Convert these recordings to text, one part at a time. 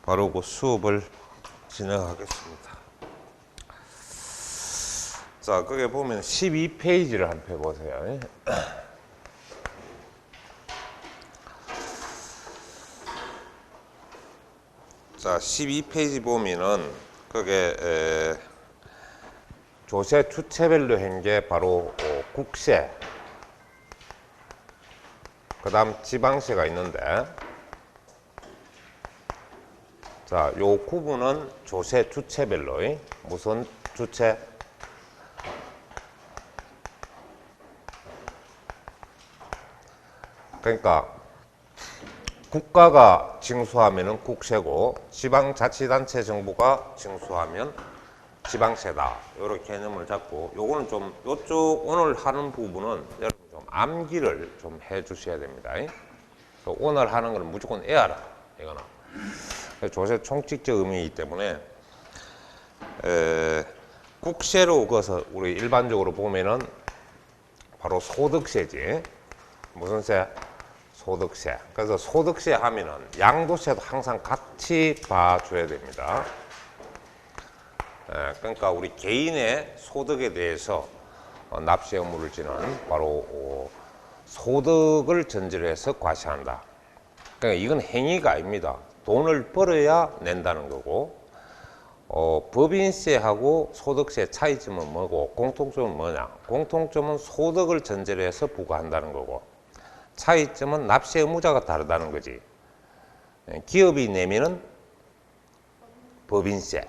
바로 그 수업을 진행하겠습니다. 자, 거기 보면 12페이지를 한번 펴보세요. 자, 12페이지 보면은 그게 조세 주체별로 한 게 바로 국세, 그 다음 지방세가 있는데, 자, 요 구분은 조세 주체별로, 무슨 주체? 그러니까 국가가 징수하면은 국세고, 지방자치단체 정부가 징수하면 지방세다. 이런 개념을 잡고, 요거는 좀, 요쪽 오늘 하는 부분은 여러분 좀 암기를 좀 해 주셔야 됩니다. 오늘 하는 거는 무조건 외워라. 이거는. 조세 총칙적 의미이기 때문에, 국세로 그어서 우리 일반적으로 보면은 바로 소득세지. 무슨 세? 소득세. 그래서 소득세 하면은 양도세도 항상 같이 봐줘야 됩니다. 그러니까 우리 개인의 소득에 대해서 납세 의무를 지는 바로 소득을 전제로 해서 과세한다. 그러니까 이건 행위가 아닙니다. 돈을 벌어야 낸다는 거고, 법인세하고 소득세 차이점은 뭐고, 공통점은 뭐냐? 공통점은 소득을 전제로 해서 부과한다는 거고, 차이점은 납세 의무자가 다르다는 거지. 기업이 내면은 법인세.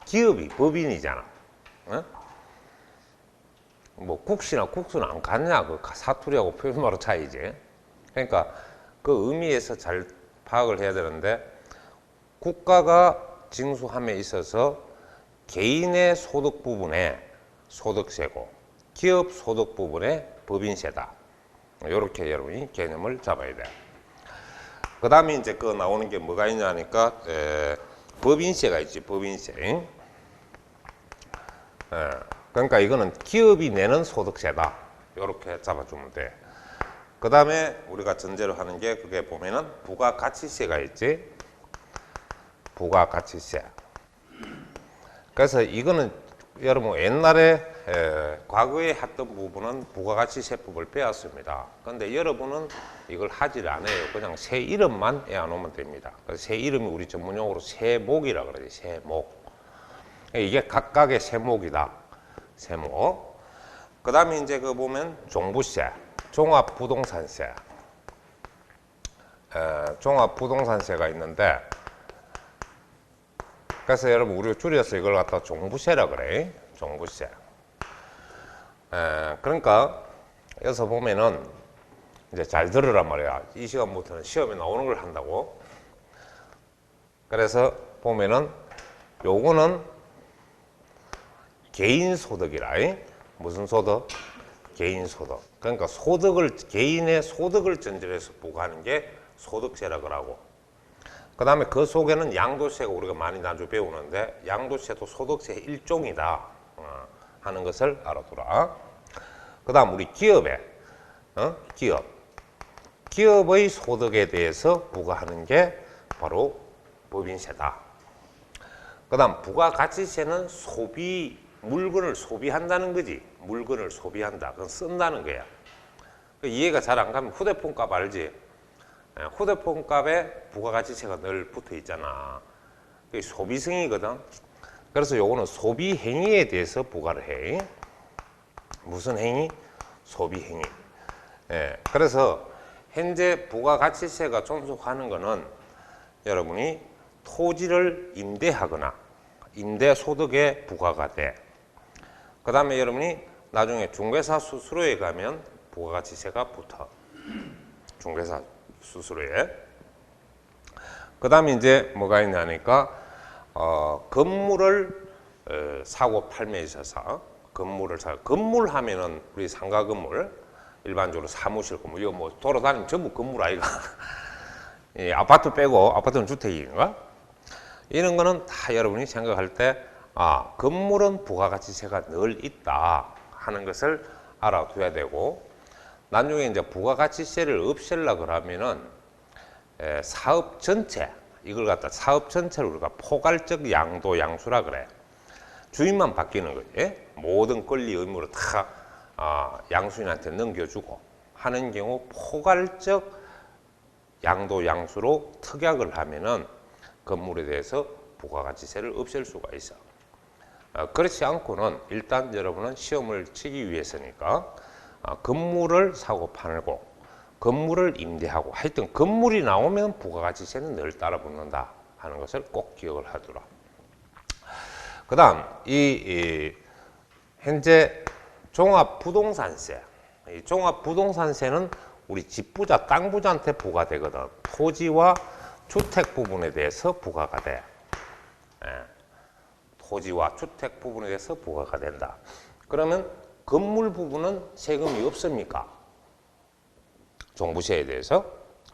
기업이 법인이잖아. 어? 뭐 국시나 국수는 안 같냐? 그 사투리하고 표준말로 차이지. 그러니까 그 의미에서 잘 파악을 해야 되는데, 국가가 징수함에 있어서 개인의 소득 부분에 소득세고, 기업 소득 부분에 법인세다. 이렇게 여러분이 개념을 잡아야 돼. 그 다음에 이제 그 나오는 게 뭐가 있냐 하니까, 법인세가 있지, 법인세. 그러니까 이거는 기업이 내는 소득세다. 이렇게 잡아주면 돼. 그 다음에 우리가 전제로 하는 게 그게 보면은 부가가치세가 있지. 부가가치세. 그래서 이거는 여러분 옛날에 과거에 했던 부분은 부가가치세법을 배웠습니다. 그런데 여러분은 이걸 하질 않아요. 그냥 세 이름만 외워놓으면 됩니다. 그래서 세 이름이 우리 전문용어로 세목이라 그러지. 세목. 이게 각각의 세목이다. 세목. 그 다음에 이제 그 보면 종부세, 종합부동산세. 종합부동산세가 있는데, 그래서 여러분 우리가 줄여서 이걸 갖다 종부세라 그래. 종부세. 그러니까 여기서 보면은 이제 잘 들으란 말이야. 이 시간부터는 시험에 나오는 걸 한다고. 그래서 보면은 요거는 개인소득이라. 무슨 소득? 개인소득. 그러니까 개인의 소득을 전제로 해서 부과하는 게 소득세라고 하고, 그 다음에 그 속에는 양도세가 우리가 많이 나중에 배우는데, 양도세도 소득세의 일종이다 하는 것을 알아두라. 그 다음 우리 기업의 기업의 소득에 대해서 부과하는 게 바로 법인세다. 그 다음 부가가치세는 물건을 소비한다는 거지. 물건을 소비한다. 그건 쓴다는 거야. 이해가 잘 안 가면 휴대폰 값 알지? 휴대폰 값에 부가가치세가 늘 붙어 있잖아. 그게 소비성이거든. 그래서 요거는 소비 행위에 대해서 부과를 해. 무슨 행위? 소비 행위. 그래서 현재 부가가치세가 존속하는 거는 여러분이 토지를 임대하거나 임대소득에 부과가 돼. 그 다음에 여러분이 나중에 중개사 수수료에 가면 부가가치세가 붙어. 중개사 수수료에. 그 다음에 이제 뭐가 있냐니까, 건물을 사고 팔매에 있어서 건물 하면은 우리 상가 건물, 일반적으로 사무실 건물, 이거 뭐 돌아다니면 전부 건물 아이가. 아파트 빼고, 아파트는 주택인가? 이런 거는 다 여러분이 생각할 때, 건물은 부가가치세가 늘 있다 하는 것을 알아둬야 되고, 나중에 이제 부가가치세를 없애려고 그러면은 사업 전체, 이걸 갖다 사업 전체를 우리가 포괄적 양도 양수라 그래. 주인만 바뀌는 거지. 모든 권리 의무를 다 양수인한테 넘겨주고 하는 경우 포괄적 양도 양수로 특약을 하면은 건물에 대해서 부가가치세를 없앨 수가 있어. 그렇지 않고는 일단 여러분은 시험을 치기 위해서니까 건물을 사고 팔고 건물을 임대하고 하여튼 건물이 나오면 부가가치세는 늘 따라 붙는다 하는 것을 꼭 기억을 하더라. 그 다음 이 현재 종합부동산세, 이 종합부동산세는 우리 집부자, 땅부자한테 부과되거든. 토지와 주택 부분에 대해서 부과가 돼. 토지와 주택 부분에 대해서 부과가 된다. 그러면 건물 부분은 세금이 없습니까? 종부세에 대해서.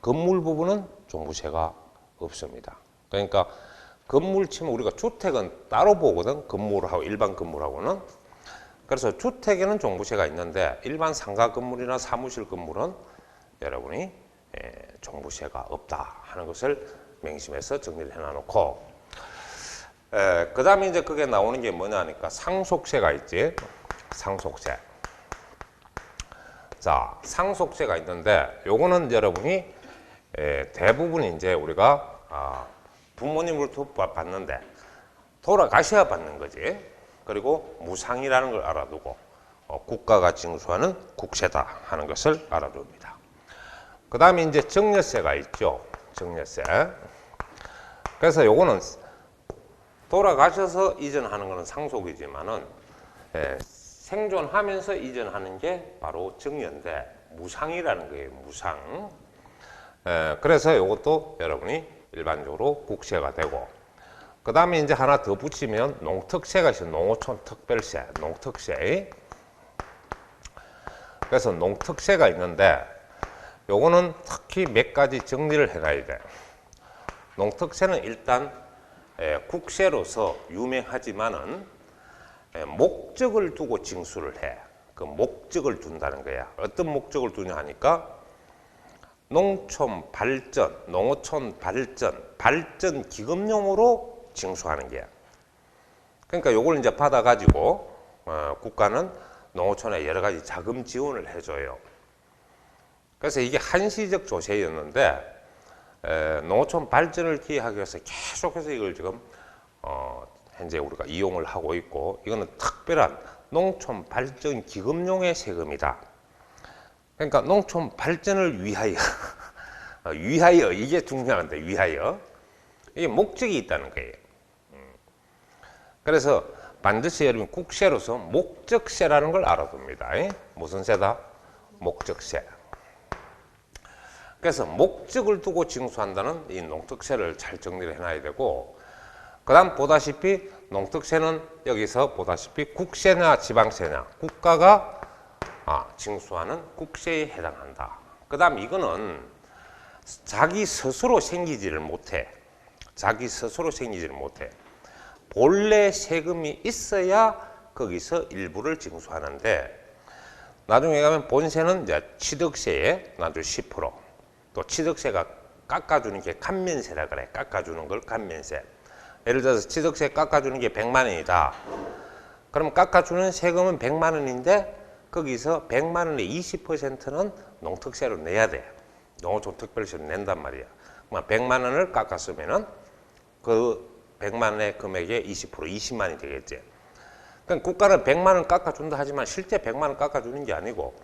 건물 부분은 종부세가 없습니다. 그러니까 건물 치면 우리가 주택은 따로 보거든. 건물하고 일반 건물하고는. 그래서 주택에는 종부세가 있는데 일반 상가 건물이나 사무실 건물은 여러분이 종부세가 없다 하는 것을 명심해서 정리를 해놔놓고, 그 다음에 이제 그게 나오는 게 뭐냐 하니까 상속세가 있지. 상속세. 자, 상속세가 있는데 요거는 여러분이 대부분 이제 우리가 부모님으로부터 받는데 돌아가셔야 받는 거지. 그리고 무상이라는 걸 알아두고 국가가 징수하는 국세다 하는 것을 알아둡니다. 그 다음에 이제 증여세가 있죠. 증여세. 그래서 요거는 돌아가셔서 이전하는 것은 상속이지만은 생존하면서 이전하는 게 바로 증여인데 무상이라는 거예요. 무상. 그래서 이것도 여러분이 일반적으로 국세가 되고, 그 다음에 이제 하나 더 붙이면 농특세가 있어요. 농어촌 특별세, 농특세. 그래서 농특세가 있는데 요거는 특히 몇 가지 정리를 해놔야 돼. 농특세는 일단 국세로서 유명하지만은 목적을 두고 징수를 해. 그 목적을 둔다는 거야. 어떤 목적을 두냐 하니까 농촌 발전, 농어촌 발전 기금용으로 징수하는 게야. 그러니까 요걸 이제 받아가지고 국가는 농어촌에 여러 가지 자금 지원을 해줘요. 그래서 이게 한시적 조세였는데 농어촌 발전을 기하기 위해서 계속해서 이걸 지금 현재 우리가 이용을 하고 있고, 이거는 특별한 농촌 발전 기금용의 세금이다. 그러니까 농촌 발전을 위하여 위하여, 이게 중요한데, 위하여 이게 목적이 있다는 거예요. 그래서 반드시 여러분 국세로서 목적세라는 걸 알아둡니다. 무슨 세다? 목적세. 그래서 목적을 두고 징수한다는 이 농특세를 잘 정리를 해놔야 되고, 그 다음 보다시피 농특세는 여기서 보다시피 국세냐 지방세냐, 국가가 징수하는 국세에 해당한다. 그 다음 이거는 자기 스스로 생기지를 못해. 자기 스스로 생기지를 못해. 본래 세금이 있어야 거기서 일부를 징수하는데, 나중에 가면 본세는 이제 취득세에 나중에 10%, 또 취득세가 깎아주는 게 감면세라 그래. 깎아주는 걸 감면세. 예를 들어서 취득세 깎아주는 게 100만 원이다. 그럼 깎아주는 세금은 100만 원인데 거기서 100만 원의 20%는 농특세로 내야 돼. 농어촌 특별세로 낸단 말이야. 100만 원을 깎았으면은 그 100만 원의 금액의 20%, 20만 원이 되겠지. 그러니까 국가는 100만 원 깎아준다 하지만 실제 100만 원 깎아주는 게 아니고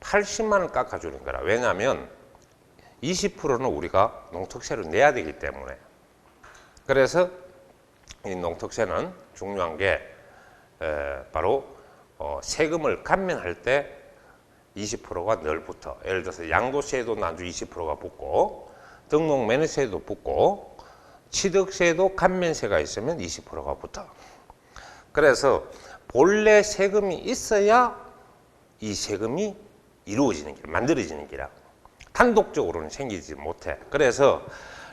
80만 원 깎아주는 거라. 왜냐하면 20%는 우리가 농특세로 내야 되기 때문에. 그래서 이 농특세는 중요한 게 바로 세금을 감면할 때 20%가 늘 붙어. 예를 들어서 양도세도 나중에 20%가 붙고, 등록면허세도 붙고, 취득세도 감면세가 있으면 20%가 붙어. 그래서 본래 세금이 있어야 이 세금이 이루어지는 길, 만들어지는 길이라. 단독적으로는 생기지 못해. 그래서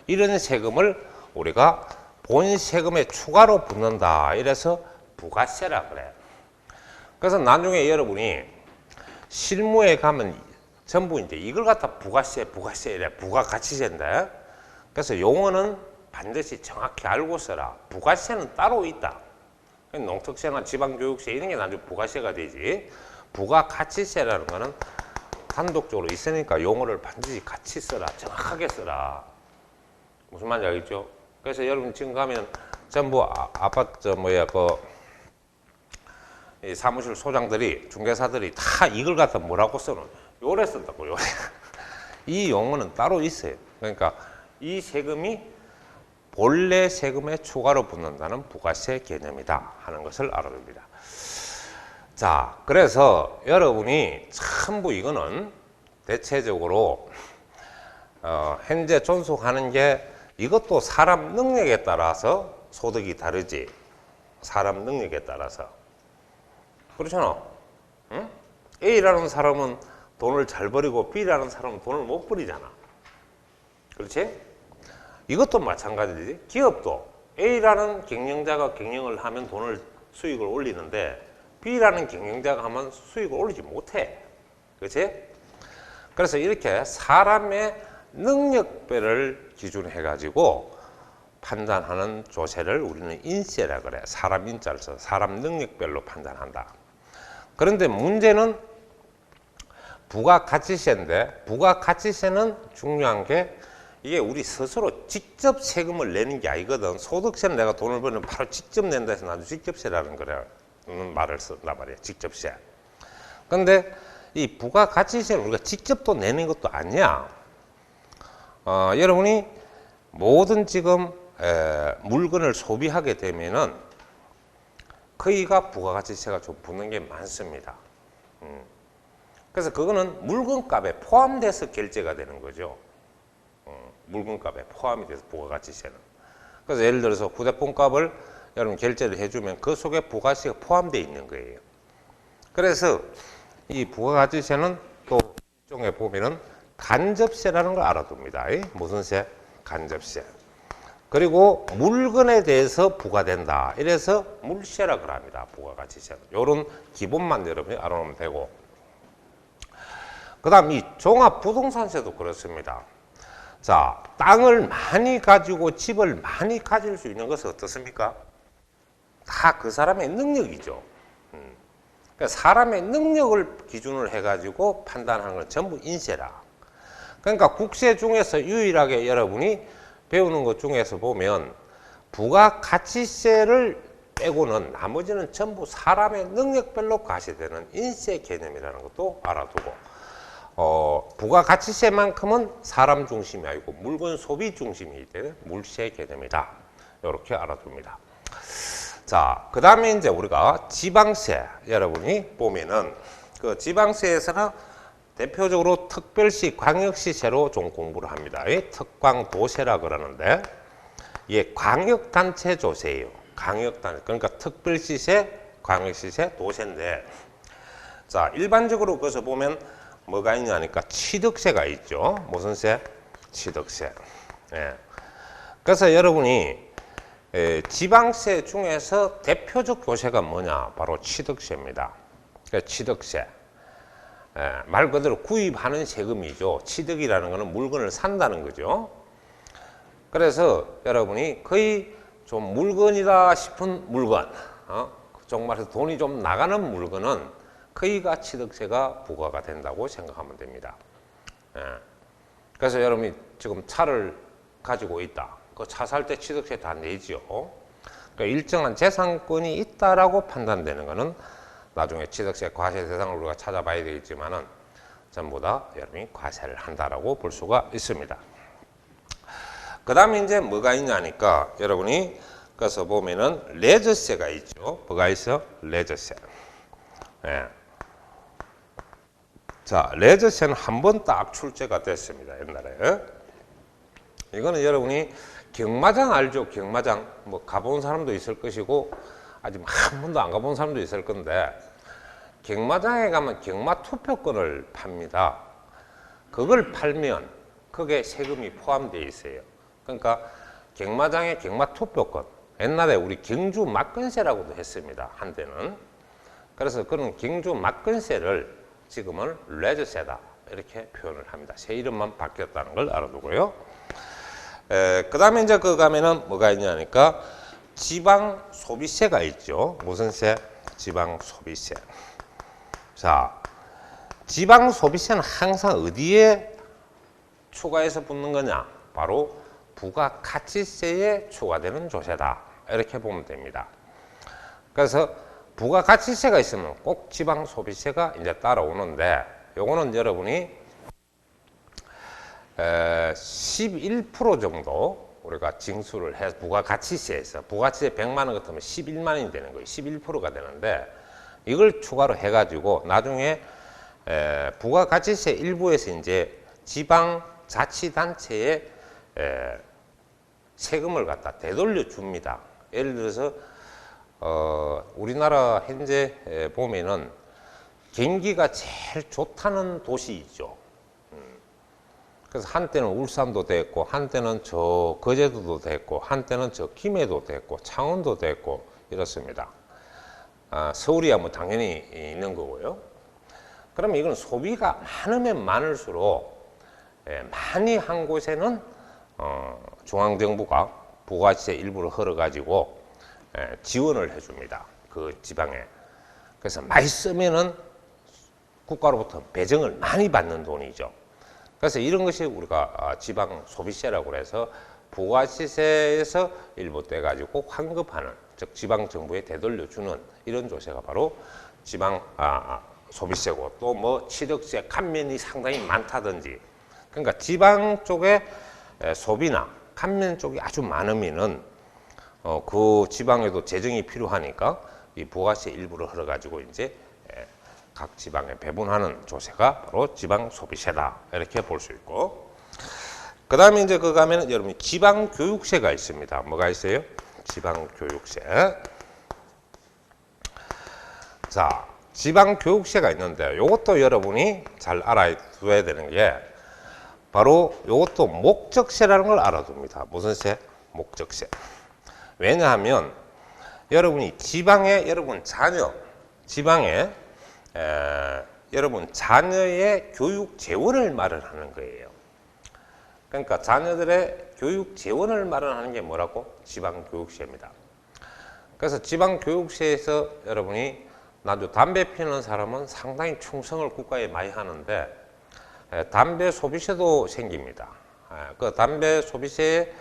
이런 세금을 우리가 본 세금에 추가로 붙는다. 이래서 부가세라 그래. 그래서 나중에 여러분이 실무에 가면 전부 이제 이걸 갖다 부가세 이래. 부가가치세인데, 그래서 용어는 반드시 정확히 알고 써라. 부가세는 따로 있다. 농특세나 지방교육세 이런 게 나중에 부가세가 되지. 부가가치세라는 거는 단독적으로 있으니까 용어를 반드시 같이 써라. 정확하게 써라. 무슨 말인지 알겠죠? 그래서 여러분 지금 가면 전부 아파트 이 사무실 소장들이 중개사들이 다 이걸 갖다 뭐라고 써놓은 요래 쓴다고 요래. 이 용어는 따로 있어요. 그러니까 이 세금이 본래 세금에 추가로 붙는다는 부가세 개념이다 하는 것을 알아둡니다. 자, 그래서 여러분이 전부 이거는 대체적으로 현재 존속하는 게 이것도 사람 능력에 따라서 소득이 다르지. 사람 능력에 따라서. 그렇잖아. 응? A라는 사람은 돈을 잘 버리고 B라는 사람은 돈을 못 버리잖아. 그렇지? 이것도 마찬가지지. 기업도 A라는 경영자가 경영을 하면 수익을 올리는데 B라는 경영자가 하면 수익을 올리지 못해. 그렇지? 그래서 이렇게 사람의 능력별을 기준해 가지고 판단하는 조세를 우리는 인세라 그래. 사람 인자를 써서 사람 능력별로 판단한다. 그런데 문제는 부가가치세인데 부가가치세는 중요한 게 이게 우리 스스로 직접 세금을 내는 게 아니거든. 소득세는 내가 돈을 벌면 바로 직접 낸다 해서 나도 직접세라는 거래. 말을 쓴단 말이야. 직접세. 근데 이 부가가치세는 우리가 직접 또 내는 것도 아니야. 여러분이 모든 지금 물건을 소비하게 되면은 거의가 부가가치세가 좀 붙는 게 많습니다. 그래서 그거는 물건값에 포함돼서 결제가 되는 거죠. 물건값에 포함이 돼서 부가가치세는. 그래서 예를 들어서 휴대폰 값을 여러분 결제를 해주면 그 속에 부가세가 포함되어 있는 거예요. 그래서 이 부가가치세는 또 일종에 보면은 간접세라는 걸 알아둡니다. 무슨 세? 간접세. 그리고 물건에 대해서 부과된다. 이래서 물세라 그럽니다. 부가가치세는. 이런 기본만 여러분이 알아놓으면 되고. 그 다음 이 종합부동산세도 그렇습니다. 자, 땅을 많이 가지고 집을 많이 가질 수 있는 것은 어떻습니까? 다 그 사람의 능력이죠. 그러니까 사람의 능력을 기준으로 해가지고 판단하는 건 전부 인세라. 그러니까 국세 중에서 유일하게 여러분이 배우는 것 중에서 보면 부가가치세를 빼고는 나머지는 전부 사람의 능력별로 과세되는 인세 개념이라는 것도 알아두고 부가가치세만큼은 사람 중심이 아니고 물건 소비 중심이 되는 물세 개념이다. 이렇게 알아둡니다. 자, 그 다음에 이제 우리가 지방세 여러분이 보면은 그 지방세에서는 대표적으로 특별시, 광역시세로 좀 공부를 합니다. 특광도세라 그러는데 이게 광역단체 조세예요. 광역단체. 그러니까 특별시세, 광역시세, 도세인데 자, 일반적으로 그래서 보면 뭐가 있냐니까 취득세가 있죠. 무슨 세? 취득세. 예. 그래서 여러분이 지방세 중에서 대표적 조세가 뭐냐? 바로 취득세입니다. 그러니까 취득세. 말 그대로 구입하는 세금이죠. 취득이라는 것은 물건을 산다는 거죠. 그래서 여러분이 거의 좀 물건이다 싶은 물건, 정말로 돈이 좀 나가는 물건은 거의가 취득세가 부과가 된다고 생각하면 됩니다. 그래서 여러분이 지금 차를 가지고 있다. 그 차 살 때 취득세 다 내지요. 그러니까 일정한 재산권이 있다라고 판단되는 것은 나중에 취득세 과세 대상을 우리가 찾아봐야 되겠지만은 전부 다 여러분이 과세를 한다라고 볼 수가 있습니다. 그 다음에 이제 뭐가 있냐니까 여러분이 그래서 보면은 레저세가 있죠. 뭐가 있어? 레저세. 예. 자, 레저세는 한 번 딱 출제가 됐습니다. 옛날에. 이거는 여러분이 경마장 알죠? 경마장. 뭐 가본 사람도 있을 것이고 아직 한 번도 안 가본 사람도 있을 건데 경마장에 가면 경마 투표권을 팝니다. 그걸 팔면 그게 세금이 포함되어 있어요. 그러니까 경마장의 경마 투표권. 옛날에 우리 경주 막근세라고도 했습니다. 한때는. 그래서 그런 경주 막근세를 지금은 레저세다. 이렇게 표현을 합니다. 세 이름만 바뀌었다는 걸 알아두고요. 그 다음에 이제 그 가면은 뭐가 있냐니까 지방 소비세가 있죠. 무슨 세? 지방 소비세. 자, 지방 소비세는 항상 어디에 추가해서 붙는 거냐? 바로 부가가치세에 추가되는 조세다. 이렇게 보면 됩니다. 그래서 부가가치세가 있으면 꼭 지방 소비세가 이제 따라오는데, 요거는 여러분이 11% 정도 우리가 징수를 해서 부가가치세에서 부가가치세 100만 원 같으면 11만 원이 되는 거예요. 11%가 되는데 이걸 추가로 해가지고 나중에 부가가치세 일부에서 이제 지방자치단체에 세금을 갖다 되돌려 줍니다. 예를 들어서 우리나라 현재 보면은 경기가 제일 좋다는 도시 있죠. 그래서 한때는 울산도 됐고, 한때는 저 거제도도 됐고, 한때는 저 김해도 됐고, 창원도 됐고 이렇습니다. 서울이야 뭐 당연히 있는 거고요. 그러면 이건 소비가 많으면 많을수록 많이 한 곳에는 중앙정부가 부가가치세 일부를 헐어가지고 지원을 해줍니다. 그 지방에. 그래서 많이 쓰면은 국가로부터 배정을 많이 받는 돈이죠. 그래서 이런 것이 우리가 지방 소비세라고 해서 부가가치세에서 일부 떼가지고 환급하는, 즉 지방 정부에 되돌려주는 이런 조세가 바로 지방 소비세고, 또 뭐 취득세, 감면이 상당히 많다든지, 그러니까 지방 쪽에 소비나 감면 쪽이 아주 많으면은 그 지방에도 재정이 필요하니까 이 부가세 일부를 헐어가지고 이제 각 지방에 배분하는 조세가 바로 지방 소비세다. 이렇게 볼 수 있고, 그 다음에 이제 그 가면은 여러분이 지방 교육세가 있습니다. 뭐가 있어요? 지방 교육세. 자, 지방 교육세가 있는데 이것도 여러분이 잘 알아둬야 되는 게 바로 이것도 목적세라는 걸 알아둡니다. 무슨 세? 목적세. 왜냐하면 여러분이 지방에 여러분 자녀, 지방에 여러분 자녀의 교육 재원을 마련하는 거예요. 그러니까 자녀들의 교육 재원을 마련하는 게 뭐라고? 지방 교육세입니다. 그래서 지방 교육세에서 여러분이 나도 담배 피우는 사람은 상당히 충성을 국가에 많이 하는데 담배 소비세도 생깁니다. 그 담배 소비세에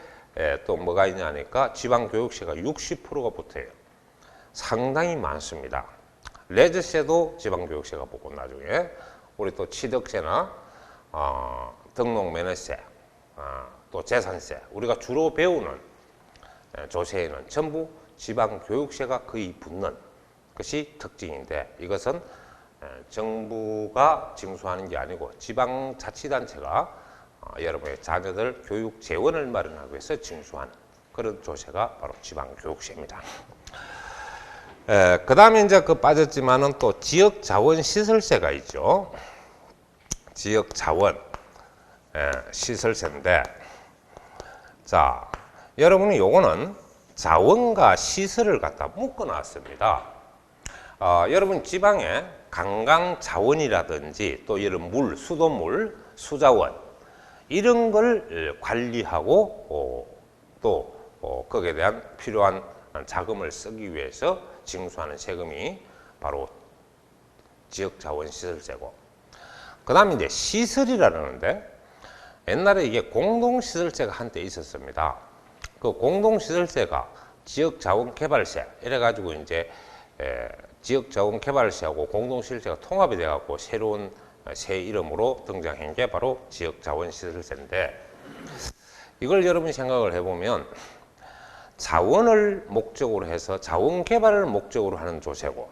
또 뭐가 있냐니까 지방 교육세가 60%가 붙어요. 상당히 많습니다. 레저세도 지방 교육세가 붙고, 나중에 우리 또 취득세나 등록 면허세, 또 재산세, 우리가 주로 배우는 조세에는 전부 지방 교육세가 거의 붙는 것이 특징인데, 이것은 정부가 징수하는 게 아니고 지방자치단체가 여러분의 자녀들 교육 재원을 마련하기 위해서 징수한 그런 조세가 바로 지방교육세입니다. 그 다음에 이제 그 빠졌지만은 또 지역자원시설세가 있죠. 지역자원 시설세인데, 자, 여러분이 요거는 자원과 시설을 갖다 묶어 놨습니다. 여러분 지방에 관광자원이라든지 또 이런 물, 수돗물, 수자원 이런 걸 관리하고 또 거기에 대한 필요한 자금을 쓰기 위해서 징수하는 세금이 바로 지역자원시설세고, 그 다음에 이제 시설이라는데 옛날에 이게 공동시설세가 한때 있었습니다. 그 공동시설세가 지역자원개발세 이래가지고 이제 지역자원개발세하고 공동시설세가 통합이 돼갖고 새로운 새 이름으로 등장한 게 바로 지역자원시설세인데, 이걸 여러분이 생각을 해보면 자원을 목적으로 해서 자원개발을 목적으로 하는 조세고,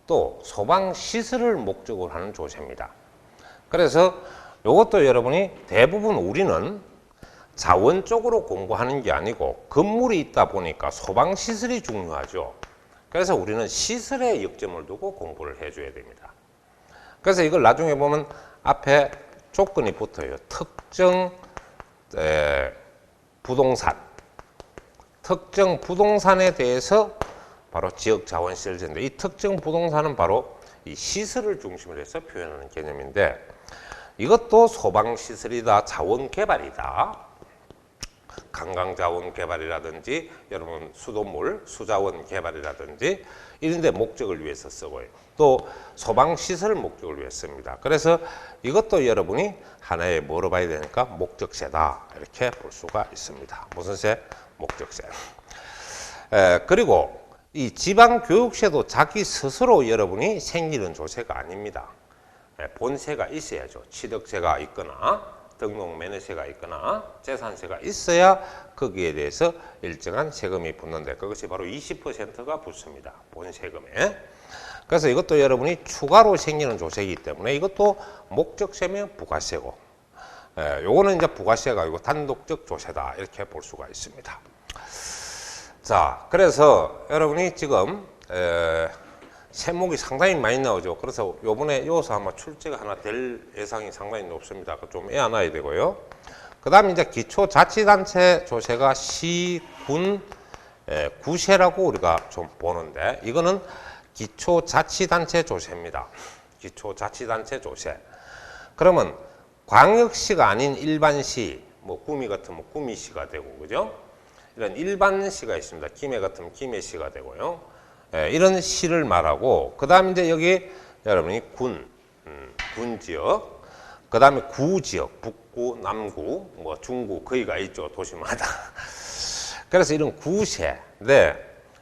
또 소방시설을 목적으로 하는 조세입니다. 그래서 이것도 여러분이 대부분 우리는 자원 쪽으로 공부하는 게 아니고 건물이 있다 보니까 소방시설이 중요하죠. 그래서 우리는 시설에 역점을 두고 공부를 해줘야 됩니다. 그래서 이걸 나중에 보면 앞에 조건이 붙어요. 특정 부동산에 대해서 바로 지역자원시설세인데, 이 특정 부동산은 바로 이 시설을 중심으로 해서 표현하는 개념인데, 이것도 소방시설이다, 자원개발이다. 관광자원 개발이라든지 여러분 수돗물, 수자원 개발이라든지 이런 데 목적을 위해서 쓰고요. 또 소방시설 목적을 위해 씁니다. 그래서 이것도 여러분이 하나의 뭐로 봐야 되니까 목적세다 이렇게 볼 수가 있습니다. 무슨 세? 목적세. 그리고 이 지방교육세도 자기 스스로 여러분이 생기는 조세가 아닙니다. 본세가 있어야죠. 취득세가 있거나 등록면허세가 있거나 재산세가 있어야 거기에 대해서 일정한 세금이 붙는데 그것이 바로 20%가 붙습니다. 본세금에. 그래서 이것도 여러분이 추가로 생기는 조세이기 때문에 이것도 목적세면 부가세고 요거는 이제 부가세가 아니고 단독적 조세다 이렇게 볼 수가 있습니다. 자, 그래서 여러분이 지금 세목이 상당히 많이 나오죠. 그래서 요번에 요서 아마 출제가 하나 될 예상이 상당히 높습니다. 좀 애안아야 되고요. 그 다음에 이제 기초자치단체 조세가 시, 군, 구세라고 우리가 좀 보는데 이거는 기초자치단체 조세입니다. 기초자치단체 조세. 그러면 광역시가 아닌 일반시, 뭐 구미 같으면 구미시가 되고, 그죠? 이런 일반시가 있습니다. 김해 같으면 김해시가 되고요. 이런 시를 말하고, 그 다음에 이제 여기 여러분이 군지역, 그 다음에 구지역, 북구, 남구, 뭐 중구, 거기가 있죠. 도시마다. 그래서 이런 구세. 네.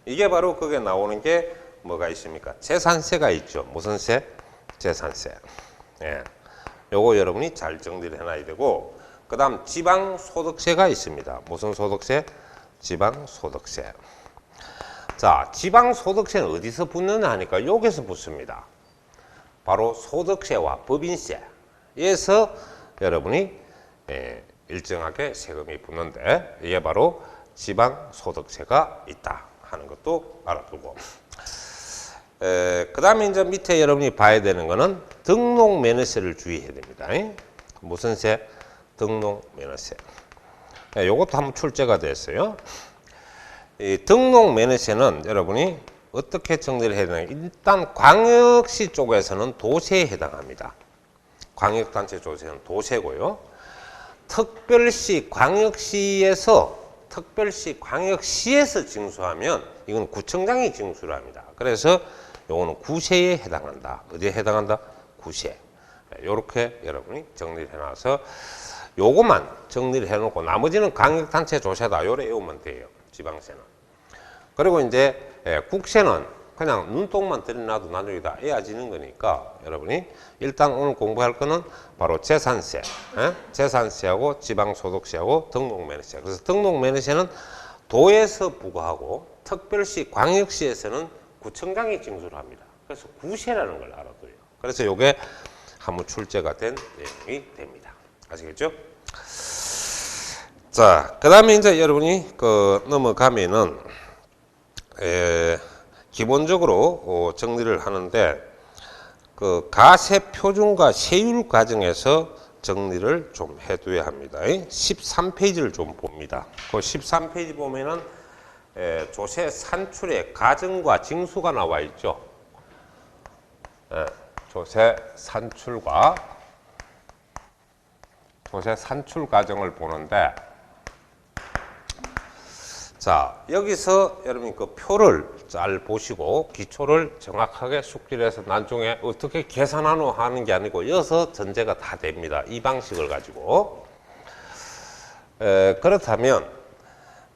이게 바로 그게 나오는 게 뭐가 있습니까? 재산세가 있죠. 무슨 세? 재산세. 예. 요거 여러분이 잘 정리를 해놔야 되고, 그 다음 지방소득세가 있습니다. 무슨 소득세? 지방소득세. 자, 지방소득세는 어디서 붙느냐 하니까 여기서 붙습니다. 바로 소득세와 법인세에서 여러분이 일정하게 세금이 붙는데 이게 바로 지방소득세가 있다 하는 것도 알아두고, 그 다음에 이제 밑에 여러분이 봐야 되는 거는 등록면허세를 주의해야 됩니다. 무슨 세? 등록면허세. 요것도 한번 출제가 됐어요. 이 등록면허세는 여러분이 어떻게 정리를 해야 되나? 일단 광역시 쪽에서는 도세에 해당합니다. 광역단체 조세는 도세고요. 특별시, 광역시에서 징수하면 이건 구청장이 징수를 합니다. 그래서 요거는 구세에 해당한다. 어디에 해당한다? 구세. 요렇게 여러분이 정리를 해놔서 요것만 정리를 해놓고 나머지는 광역단체 조세다. 요래 외우면 돼요. 지방세는. 그리고 이제 국세는 그냥 눈독만 들여놔도 나중에 다 애아지는 거니까 여러분이 일단 오늘 공부할 거는 바로 재산세, 재산세하고 지방소득세하고 등록면허세. 그래서 등록면허세는 도에서 부과하고 특별시, 광역시에서는 구청장이 징수를 합니다. 그래서 구세라는 걸 알아둬요. 그래서 요게 한번 출제가 된 내용이 됩니다. 아시겠죠? 자, 그 다음에 이제 여러분이 넘어가면은, 기본적으로 정리를 하는데, 가세 표준과 세율 과정에서 정리를 좀 해둬야 합니다. 13페이지를 좀 봅니다. 그 13페이지 보면은, 조세 산출의 과정과 징수가 나와 있죠. 조세 산출 과정을 보는데, 자, 여기서 여러분 그 표를 잘 보시고 기초를 정확하게 숙지를 해서 나중에 어떻게 계산하노 하는 게 아니고 여기서 전제가 다 됩니다. 이 방식을 가지고. 그렇다면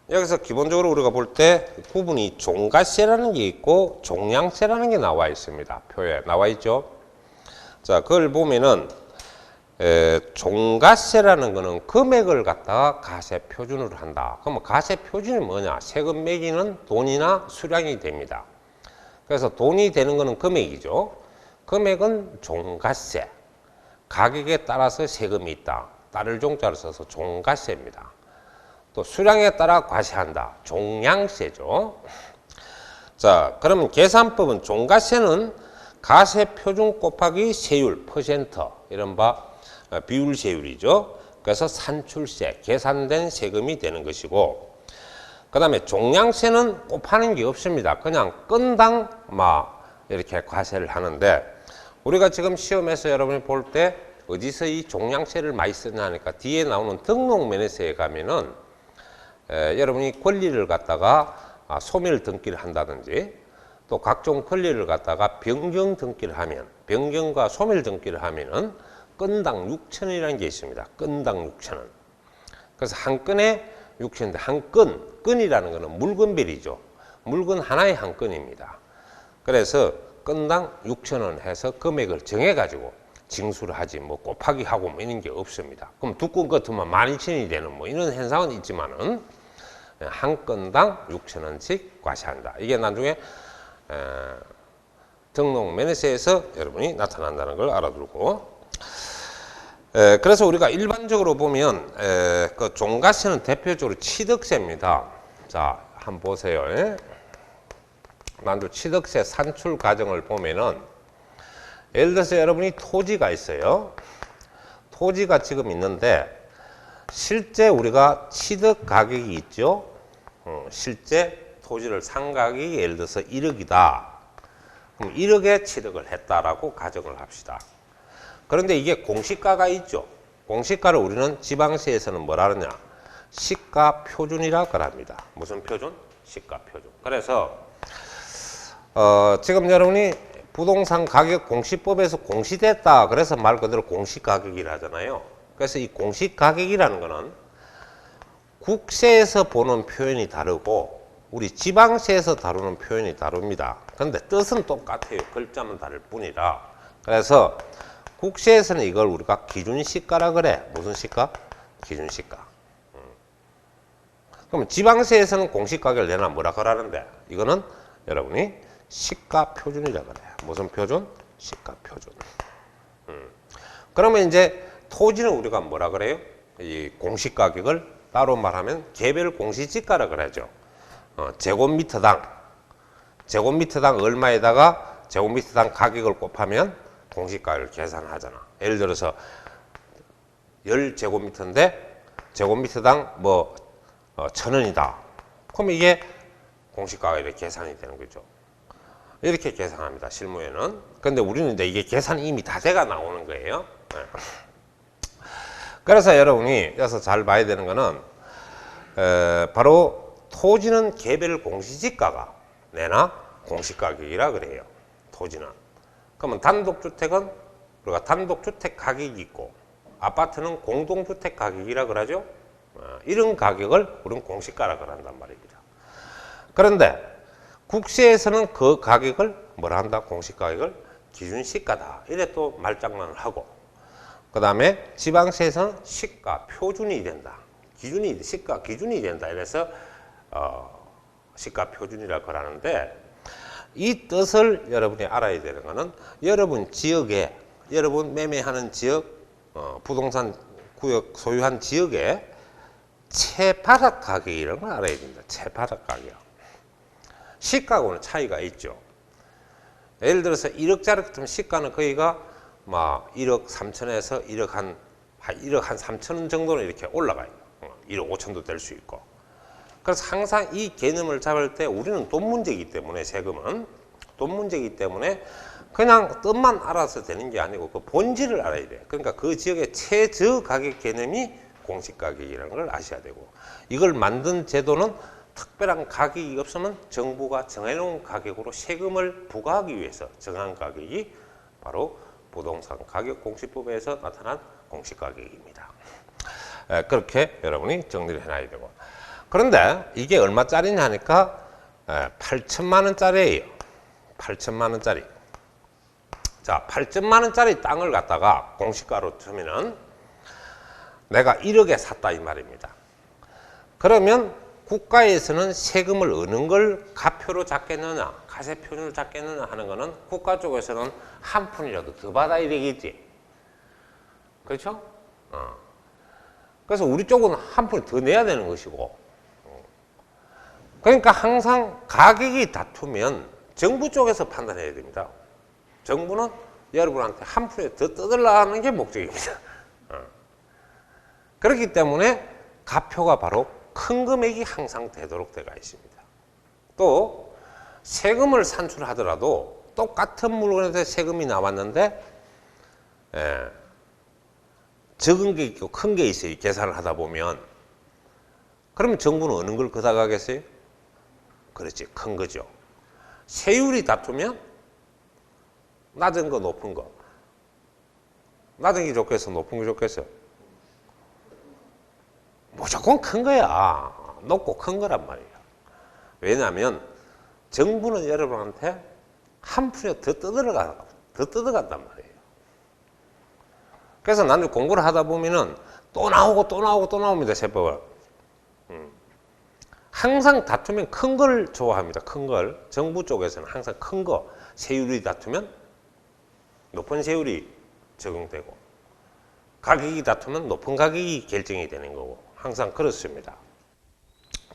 여기서 기본적으로 우리가 볼 때 구분이 종가세라는 게 있고 종량세라는 게 나와 있습니다. 표에 나와 있죠. 자, 그걸 보면은 종가세라는 거는 금액을 갖다가 가세 표준으로 한다. 그러면 가세 표준이 뭐냐? 세금 매기는 돈이나 수량이 됩니다. 그래서 돈이 되는 거는 금액이죠. 금액은 종가세. 가격에 따라서 세금이 있다. 따를 종자를 써서 종가세입니다. 또 수량에 따라 과세한다. 종량세죠. 자, 그러면 계산법은 종가세는 가세 표준 곱하기 세율, 퍼센트, 이른바 비율세율이죠. 그래서 산출세, 계산된 세금이 되는 것이고, 그 다음에 종량세는 곱하는 게 없습니다. 그냥 건당 이렇게 과세를 하는데, 우리가 지금 시험에서 여러분이 볼 때 어디서 이 종량세를 많이 쓰냐 하니까 뒤에 나오는 등록면허세에 가면은 여러분이 권리를 갖다가 소멸 등기를 한다든지 또 각종 권리를 갖다가 변경 등기를 하면, 변경과 소멸 등기를 하면은 건당 6천원이라는 게 있습니다. 건당 6천원. 그래서 한 건에 6천원인데 한 건, 건이라는 거는 물건별이죠. 물건 하나의 한 건입니다. 그래서 건당 6천원 해서 금액을 정해가지고 징수를 하지 뭐 곱하기 하고 뭐 이런 게 없습니다. 그럼 두 건 같으면 12,000원이 되는 뭐 이런 현상은 있지만은 한 건당 6천원씩 과세한다. 이게 나중에 등록면허세에서 여러분이 나타난다는 걸 알아두고, 그래서 우리가 일반적으로 보면 그 종가세는 대표적으로 취득세입니다. 자, 한번 보세요. 만두 취득세 산출 과정을 보면은 예를 들어서 여러분이 토지가 있어요. 토지가 지금 있는데 실제 우리가 취득 가격이 있죠. 실제 토지를 산 가격이 예를 들어서 1억이다. 그럼 1억에 취득을 했다라고 가정을 합시다. 그런데 이게 공시가가 있죠. 공시가를 우리는 지방세에서는 뭐라 하느냐? 시가 표준이라고 합니다. 무슨 표준? 시가 표준. 그래서 지금 여러분이 부동산 가격 공시법에서 공시됐다. 그래서 말 그대로 공시가격이라 하잖아요. 그래서 이 공시가격이라는 거는 국세에서 보는 표현이 다르고 우리 지방세에서 다루는 표현이 다릅니다. 그런데 뜻은 똑같아요. 글자만 다를 뿐이라. 그래서 국세에서는 이걸 우리가 기준시가라 그래. 무슨 시가? 기준시가. 그럼 지방세에서는 공시가격을 내나 뭐라 그러는데 이거는 여러분이 시가 표준이라 그래요. 무슨 표준? 시가 표준. 그러면 이제 토지는 우리가 뭐라 그래요? 이 공시가격을 따로 말하면 개별 공시지가라 그러죠. 제곱미터당 얼마에다가 제곱미터당 가격을 곱하면 공시가를 계산하잖아. 예를 들어서 10제곱미터인데 제곱미터당 뭐 1,000원이다. 그럼 이게 공시가가 이렇게 계산이 되는 거죠. 이렇게 계산합니다. 실무에는. 근데 우리는 이제 이게 계산이 이미 다 돼가 나오는 거예요. 그래서 여러분이 여기서 잘 봐야 되는 거는 바로 토지는 개별 공시지가가 내나 공시가격이라 그래요. 토지는. 그러면 단독주택은 우리가 단독주택 가격이 있고 아파트는 공동주택 가격이라 그러죠. 이런 가격을 우리는 공시가라 그런단 말입니다. 그런데 국세에서는 그 가격을 뭐라 한다? 공시가격을 기준시가다. 이래 또 말장난을 하고, 그 다음에 지방세에서는 시가 표준이 된다. 시가 기준이 된다. 이래서 시가 표준이라고 하는데, 이 뜻을 여러분이 알아야 되는 것은 여러분 지역에, 여러분 매매하는 지역, 부동산 구역 소유한 지역의 채바닥 가격이라는 걸 알아야 됩니다. 채바닥 가격. 시가하고는 차이가 있죠. 예를 들어서 1억짜리 같으면 시가는 거의가 막 1억 3천에서 1억 한 3천 정도는 이렇게 올라가요. 1억 5천도 될 수 있고. 그래서 항상 이 개념을 잡을 때 우리는 돈 문제이기 때문에, 세금은 돈 문제이기 때문에 그냥 뜻만 알아서 되는 게 아니고 그 본질을 알아야 돼요. 그러니까 그 지역의 최저 가격 개념이 공시가격이라는 걸 아셔야 되고, 이걸 만든 제도는 특별한 가격이 없으면 정부가 정해놓은 가격으로 세금을 부과하기 위해서 정한 가격이 바로 부동산 가격 공시법에서 나타난 공시가격입니다. 그렇게 여러분이 정리를 해놔야 되고, 그런데 이게 얼마짜리냐 하니까 8천만 원짜리예요. 8천만 원짜리. 자, 8천만 원짜리 땅을 갖다가 공시가로 치면은 내가 1억에 샀다 이 말입니다. 그러면 국가에서는 세금을 어느 걸 가표로 잡겠느냐, 가세표준으로 잡겠느냐 하는 거는 국가 쪽에서는 한 푼이라도 더 받아야 되겠지. 그렇죠? 그래서 우리 쪽은 한 푼 더 내야 되는 것이고. 그러니까 항상 가격이 다투면 정부 쪽에서 판단해야 됩니다. 정부는 여러분한테 한 푼에 더 뜯으려는 게 목적입니다. 그렇기 때문에 가표가 바로 큰 금액이 항상 되도록 되어 있습니다. 또 세금을 산출하더라도 똑같은 물건에 대해 세금이 나왔는데 적은 게 있고 큰 게 있어요. 계산을 하다 보면. 그러면 정부는 어느 걸 걷어가겠어요? 그렇지, 큰 거죠. 세율이 다투면 낮은 거, 높은 거. 낮은 게 좋겠어, 높은 게 좋겠어? 무조건 큰 거야. 높고 큰 거란 말이야. 왜냐하면 정부는 여러분한테 한 푼이 더 뜯어간단 말이에요. 그래서 나는 공부를 하다 보면은 또 나오고 또 나오고 또 나옵니다, 세법을. 항상 다투면 큰 걸 좋아합니다. 큰 걸. 정부 쪽에서는 항상 큰 거. 세율이 다투면 높은 세율이 적용되고, 가격이 다투면 높은 가격이 결정이 되는 거고, 항상 그렇습니다.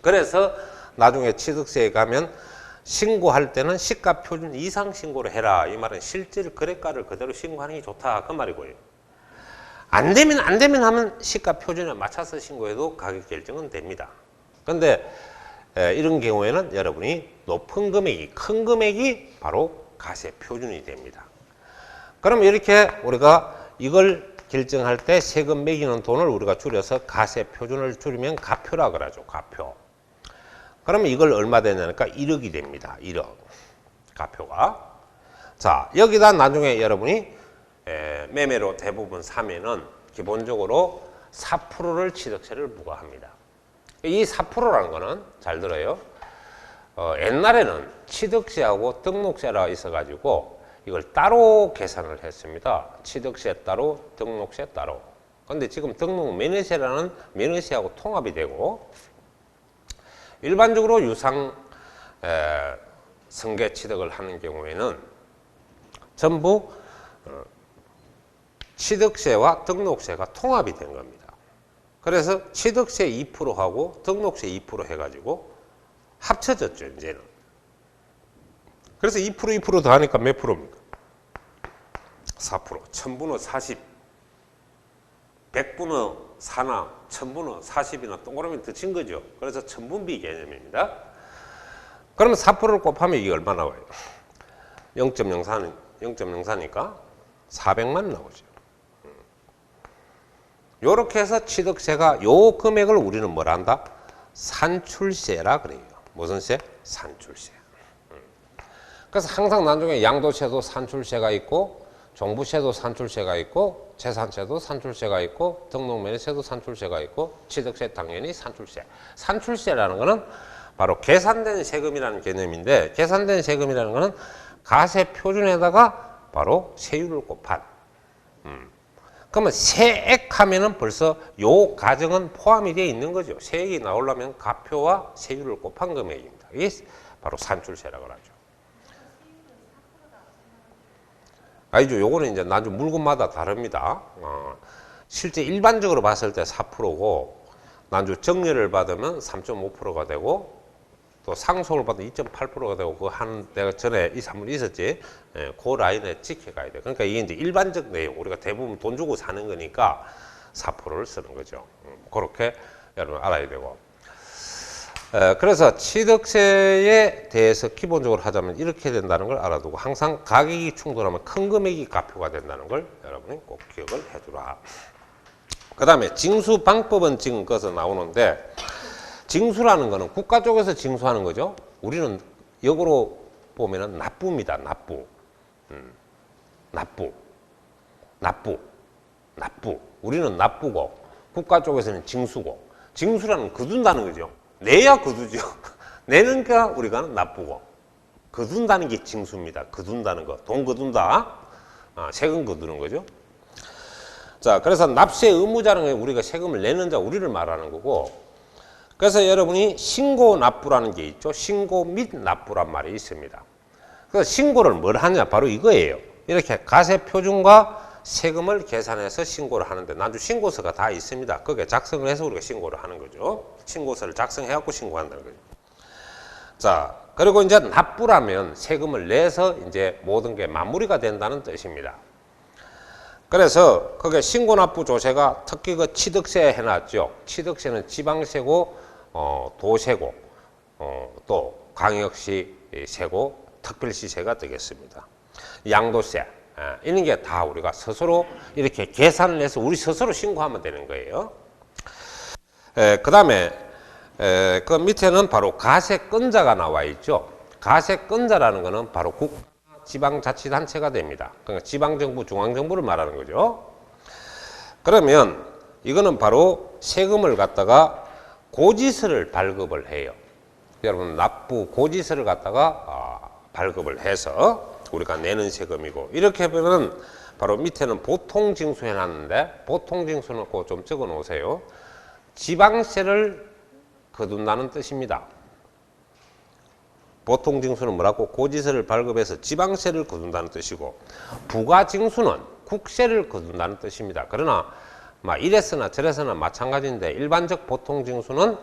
그래서 나중에 취득세에 가면 신고할 때는 시가 표준 이상 신고를 해라. 이 말은 실질 거래가를 그대로 신고하는 게 좋다. 그 말이고요. 안 되면 하면 시가 표준에 맞춰서 신고해도 가격 결정은 됩니다. 그런데 이런 경우에는 여러분이 높은 금액이, 큰 금액이 바로 가세 표준이 됩니다. 그럼 이렇게 우리가 이걸 결정할 때 세금 매기는 돈을 우리가 줄여서 가세 표준을 줄이면 가표라 그러죠. 가표. 그러면 이걸 얼마 되냐니까 1억이 됩니다. 1억. 가표가. 자, 여기다 나중에 여러분이 매매로 대부분 사면은 기본적으로 4%를 취득세를 부과합니다. 이 4%라는 거는 잘 들어요. 옛날에는 취득세하고 등록세가 있어가지고 이걸 따로 계산을 했습니다. 취득세 따로, 등록세 따로. 근데 지금 등록 면허세라는 면허세하고 통합이 되고, 일반적으로 유상 승계 취득을 하는 경우에는 전부 취득세와 등록세가 통합이 된 겁니다. 그래서 취득세 2%하고 등록세 2% 해가지고 합쳐졌죠, 이제는. 그래서 2% 더 하니까 몇 프로입니까? 4%. 1000분의 40. 100분의 4나 1000분의 40이나 동그라미 더 친 거죠. 그래서 천분비 개념입니다. 그러면 4%를 곱하면 이게 얼마 나와요? 0.04니까 400만 나오죠. 요렇게 해서 취득세가 요 금액을 우리는 뭐라 한다? 산출세라 그래요. 무슨 세? 산출세. 그래서 항상 나중에 양도세도 산출세가 있고, 종부세도 산출세가 있고, 재산세도 산출세가 있고, 등록면허세도 산출세가 있고, 취득세 당연히 산출세. 산출세라는 것은 바로 계산된 세금이라는 개념인데, 계산된 세금이라는 것은 가세 표준에다가 바로 세율을 곱한. 그러면 세액 하면은 벌써 요 가정은 포함이 되어 있는 거죠. 세액이 나오려면 가표와 세율을 곱한 금액입니다. 이게 바로 산출세라고 하죠. 아니죠. 요거는 이제 나중 물건마다 다릅니다. 실제 일반적으로 봤을 때 4%고, 나중 정리를 받으면 3.5%가 되고, 또 상속을 받으면 2.8%가 되고, 그 내가 전에 한번 있었지. 그 라인에 지켜가야 돼. 그러니까 이게 이제 일반적 내용, 우리가 대부분 돈 주고 사는 거니까 4%를 쓰는 거죠. 그렇게 여러분 알아야 되고. 그래서 취득세에 대해서 기본적으로 하자면 이렇게 된다는 걸 알아두고, 항상 가격이 충돌하면 큰 금액이 가표가 된다는 걸 여러분이 꼭 기억을 해두라. 그 다음에 징수 방법은 지금 거기서 나오는데, 징수라는 거는 국가 쪽에서 징수하는 거죠. 우리는 역으로 보면은 납부입니다. 납부. 납부. 우리는 납부고, 국가 쪽에서는 징수고. 징수라는 거둔다는 거죠. 내야 거두죠. 내는 게 우리가 납부고, 거둔다는 게 징수입니다. 거둔다는 거. 돈 거둔다. 세금 거두는 거죠. 자, 그래서 납세 의무자는 우리가 세금을 내는 자, 우리를 말하는 거고, 그래서 여러분이 신고 납부라는 게 있죠. 신고 및 납부란 말이 있습니다. 그래서 신고를 뭘 하냐? 바로 이거예요. 이렇게 가세 표준과 세금을 계산해서 신고를 하는데, 나중 신고서가 다 있습니다. 거기에 작성을 해서 우리가 신고를 하는 거죠. 신고서를 작성해갖고 신고한다는 거죠. 자, 그리고 이제 납부라면 세금을 내서 이제 모든 게 마무리가 된다는 뜻입니다. 그래서 그게 신고납부 조세가 특히 그 취득세 해놨죠. 취득세는 지방세고, 도세고, 또 광역시 세고, 특별시세가 되겠습니다. 양도세, 이런 게 다 우리가 스스로 이렇게 계산을 해서 우리 스스로 신고하면 되는 거예요. 그 다음에 그 밑에는 바로 가세권자가 나와 있죠. 가세권자라는 것은 바로 국가 지방자치단체가 됩니다. 그러니까 지방정부, 중앙정부를 말하는 거죠. 그러면 이거는 바로 세금을 갖다가 고지서를 발급을 해요. 여러분 납부 고지서를 갖다가 발급을 해서 우리가 내는 세금이고, 이렇게 보면 바로 밑에는 보통징수 해놨는데, 보통징수는 꼭 좀 적어 놓으세요. 지방세를 거둔다는 뜻입니다. 보통징수는 뭐라고? 고지서를 발급해서 지방세를 거둔다는 뜻이고, 부가징수는 국세를 거둔다는 뜻입니다. 그러나 이래서나 저래서나 마찬가지인데, 일반적 보통징수는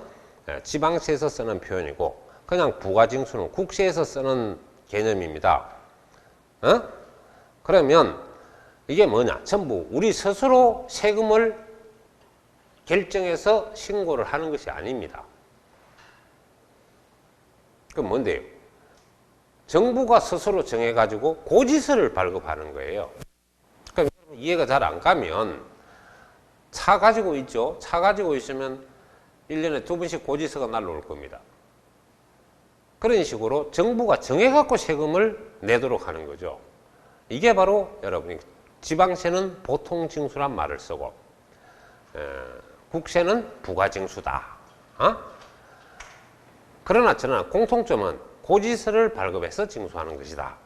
지방세에서 쓰는 표현이고, 그냥 부가징수는 국세에서 쓰는 개념입니다. 그러면 이게 뭐냐? 전부 우리 스스로 세금을 결정해서 신고를 하는 것이 아닙니다. 그럼 뭔데요? 정부가 스스로 정해가지고 고지서를 발급하는 거예요. 그럼 이해가 잘 안 가면, 차 가지고 있죠? 차 가지고 있으면 1년에 2번씩 고지서가 날라올 겁니다. 그런 식으로 정부가 정해갖고 세금을 내도록 하는 거죠. 이게 바로 여러분이 지방세는 보통징수란 말을 쓰고, 국세는 부가징수다. 그러나 저는 공통점은 고지서를 발급해서 징수하는 것이다.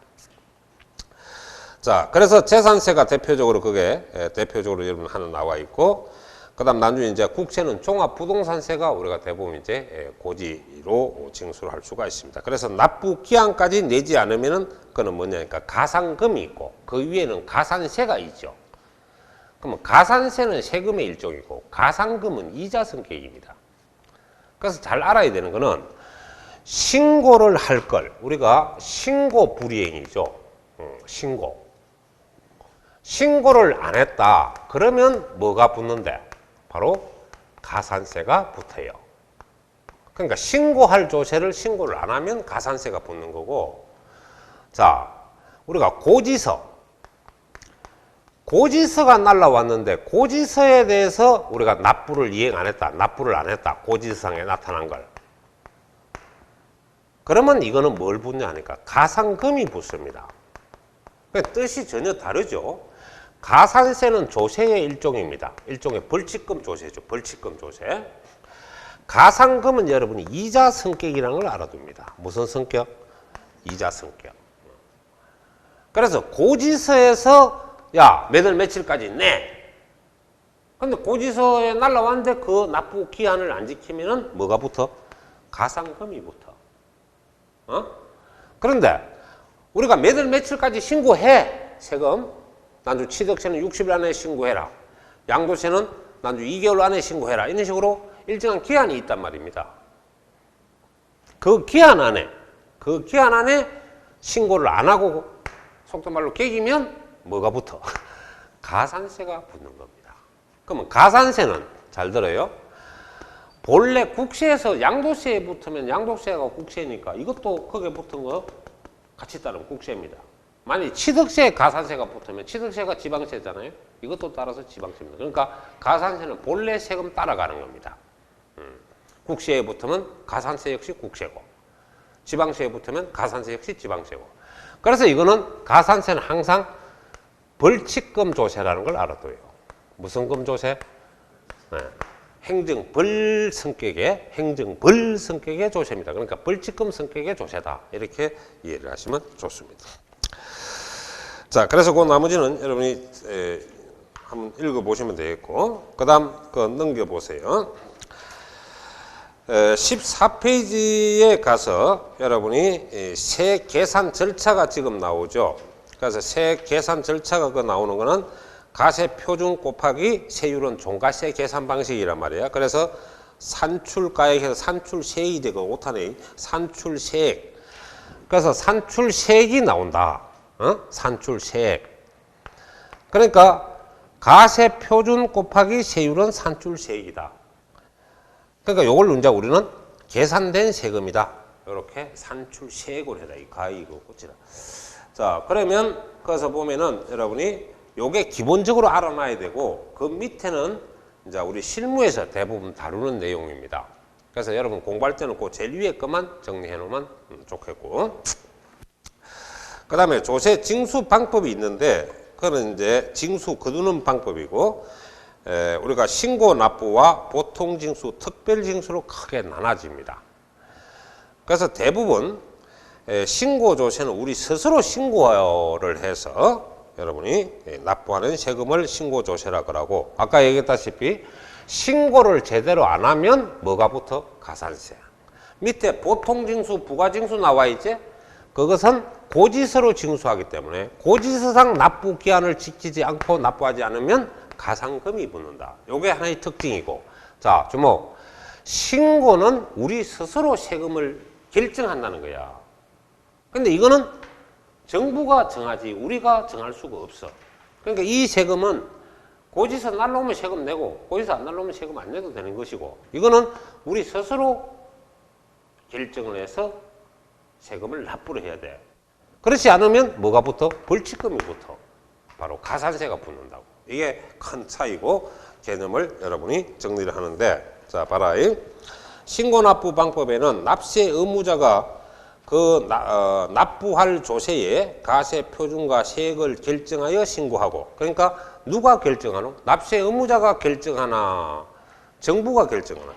자, 그래서 재산세가 대표적으로 그게 대표적으로 여러분 하나 나와 있고, 그다음 나중에 이제 국세는 종합부동산세가 우리가 대부분 이제 고지로 징수를 할 수가 있습니다. 그래서 납부 기한까지 내지 않으면은 그거는 뭐냐니까 가산금이 있고, 그 위에는 가산세가 있죠. 그러면 가산세는 세금의 일종이고, 가산금은 이자 성격입니다. 그래서 잘 알아야 되는 거는, 신고를 할 걸 우리가 신고 불이행이죠. 신고를 안 했다 그러면 뭐가 붙는데? 바로 가산세가 붙어요. 그러니까 신고할 조세를 신고를 안 하면 가산세가 붙는 거고, 자, 우리가 고지서가 날라왔는데, 고지서에 대해서 우리가 납부를 이행 안 했다, 납부를 안 했다, 고지서상에 나타난 걸, 그러면 이거는 뭘 붙냐 하니까 가산금이 붙습니다. 뜻이 전혀 다르죠. 가산세는 조세의 일종입니다. 일종의 벌칙금 조세죠. 벌칙금 조세. 가산금은 여러분이 이자 성격이라는 걸 알아둡니다. 무슨 성격? 이자 성격. 그래서 고지서에서 야, 몇 월 며칠까지 내. 근데 고지서에 날라왔는데 그 납부 기한을 안 지키면은 뭐가 붙어? 가산금이 붙어. 그런데 우리가 몇 월 며칠까지 신고해. 세금. 난주 취득세는 60일 안에 신고해라. 양도세는 난주 2개월 안에 신고해라. 이런 식으로 일정한 기한이 있단 말입니다. 그 기한 안에 신고를 안 하고 속도 말로 개기면 뭐가 붙어? 가산세가 붙는 겁니다. 그러면 가산세는 잘 들어요. 본래 국세에서 양도세에 붙으면 양도세가 국세니까 이것도 거기에 붙은 거 같이 따르면 국세입니다. 만약 취득세에 가산세가 붙으면 취득세가 지방세잖아요. 이것도 따라서 지방세입니다. 그러니까 가산세는 본래 세금 따라가는 겁니다. 국세에 붙으면 가산세 역시 국세고, 지방세에 붙으면 가산세 역시 지방세고. 그래서 이거는 가산세는 항상 벌칙금 조세라는 걸 알아둬요. 무슨 금 조세? 행정벌 성격의 조세입니다. 그러니까 벌칙금 성격의 조세다. 이렇게 이해를 하시면 좋습니다. 자, 그래서 그 나머지는 여러분이 한번 읽어보시면 되겠고, 그 다음 넘겨보세요. 14페이지에 가서 여러분이 세 계산 절차가 지금 나오죠. 그래서 세 계산 절차가 나오는 거는 가세표준 곱하기 세율은 종가세 계산 방식이란 말이에요. 그래서 산출가액에서 산출세액이 되고 오타네. 산출세액. 그래서 산출세액이 나온다. 산출세액. 그러니까 가세표준 곱하기 세율은 산출세액이다. 그러니까 요걸 이제 우리는 계산된 세금이다. 이렇게 산출세액으로 해라. 이 가이고 꽂히라. 자, 그러면 거기서 보면은 여러분이 요게 기본적으로 알아놔야 되고, 그 밑에는 이제 우리 실무에서 대부분 다루는 내용입니다. 그래서 여러분 공부할 때는 그 제일 위에 것만 정리해 놓으면 좋겠고. 그 다음에 조세 징수 방법이 있는데, 그건 이제 징수 거두는 방법이고, 우리가 신고 납부와 보통 징수, 특별 징수로 크게 나눠집니다. 그래서 대부분 신고 조세는 우리 스스로 신고를 해서 여러분이 납부하는 세금을 신고 조세라 그러고, 아까 얘기했다시피 신고를 제대로 안 하면 뭐가 붙어? 가산세. 밑에 보통 징수, 부가 징수 나와 있지? 그것은 고지서로 징수하기 때문에 고지서상 납부 기한을 지키지 않고 납부하지 않으면 가산금이 붙는다. 요게 하나의 특징이고. 자, 주목. 신고는 우리 스스로 세금을 결정한다는 거야. 근데 이거는 정부가 정하지 우리가 정할 수가 없어. 그러니까 이 세금은 고지서 날라오면 세금 내고 고지서 안 날라오면 세금 안 내도 되는 것이고, 이거는 우리 스스로 결정을 해서 세금을 납부를 해야 돼. 그렇지 않으면 뭐가 붙어? 벌칙금이 붙어. 바로 가산세가 붙는다고. 이게 큰 차이고 개념을 여러분이 정리를 하는데, 자, 봐라. 신고납부 방법에는 납세 의무자가 납부할 조세의 가세 표준과 세액을 결정하여 신고하고, 그러니까 누가 결정하노? 납세 의무자가 결정하나 정부가 결정하나?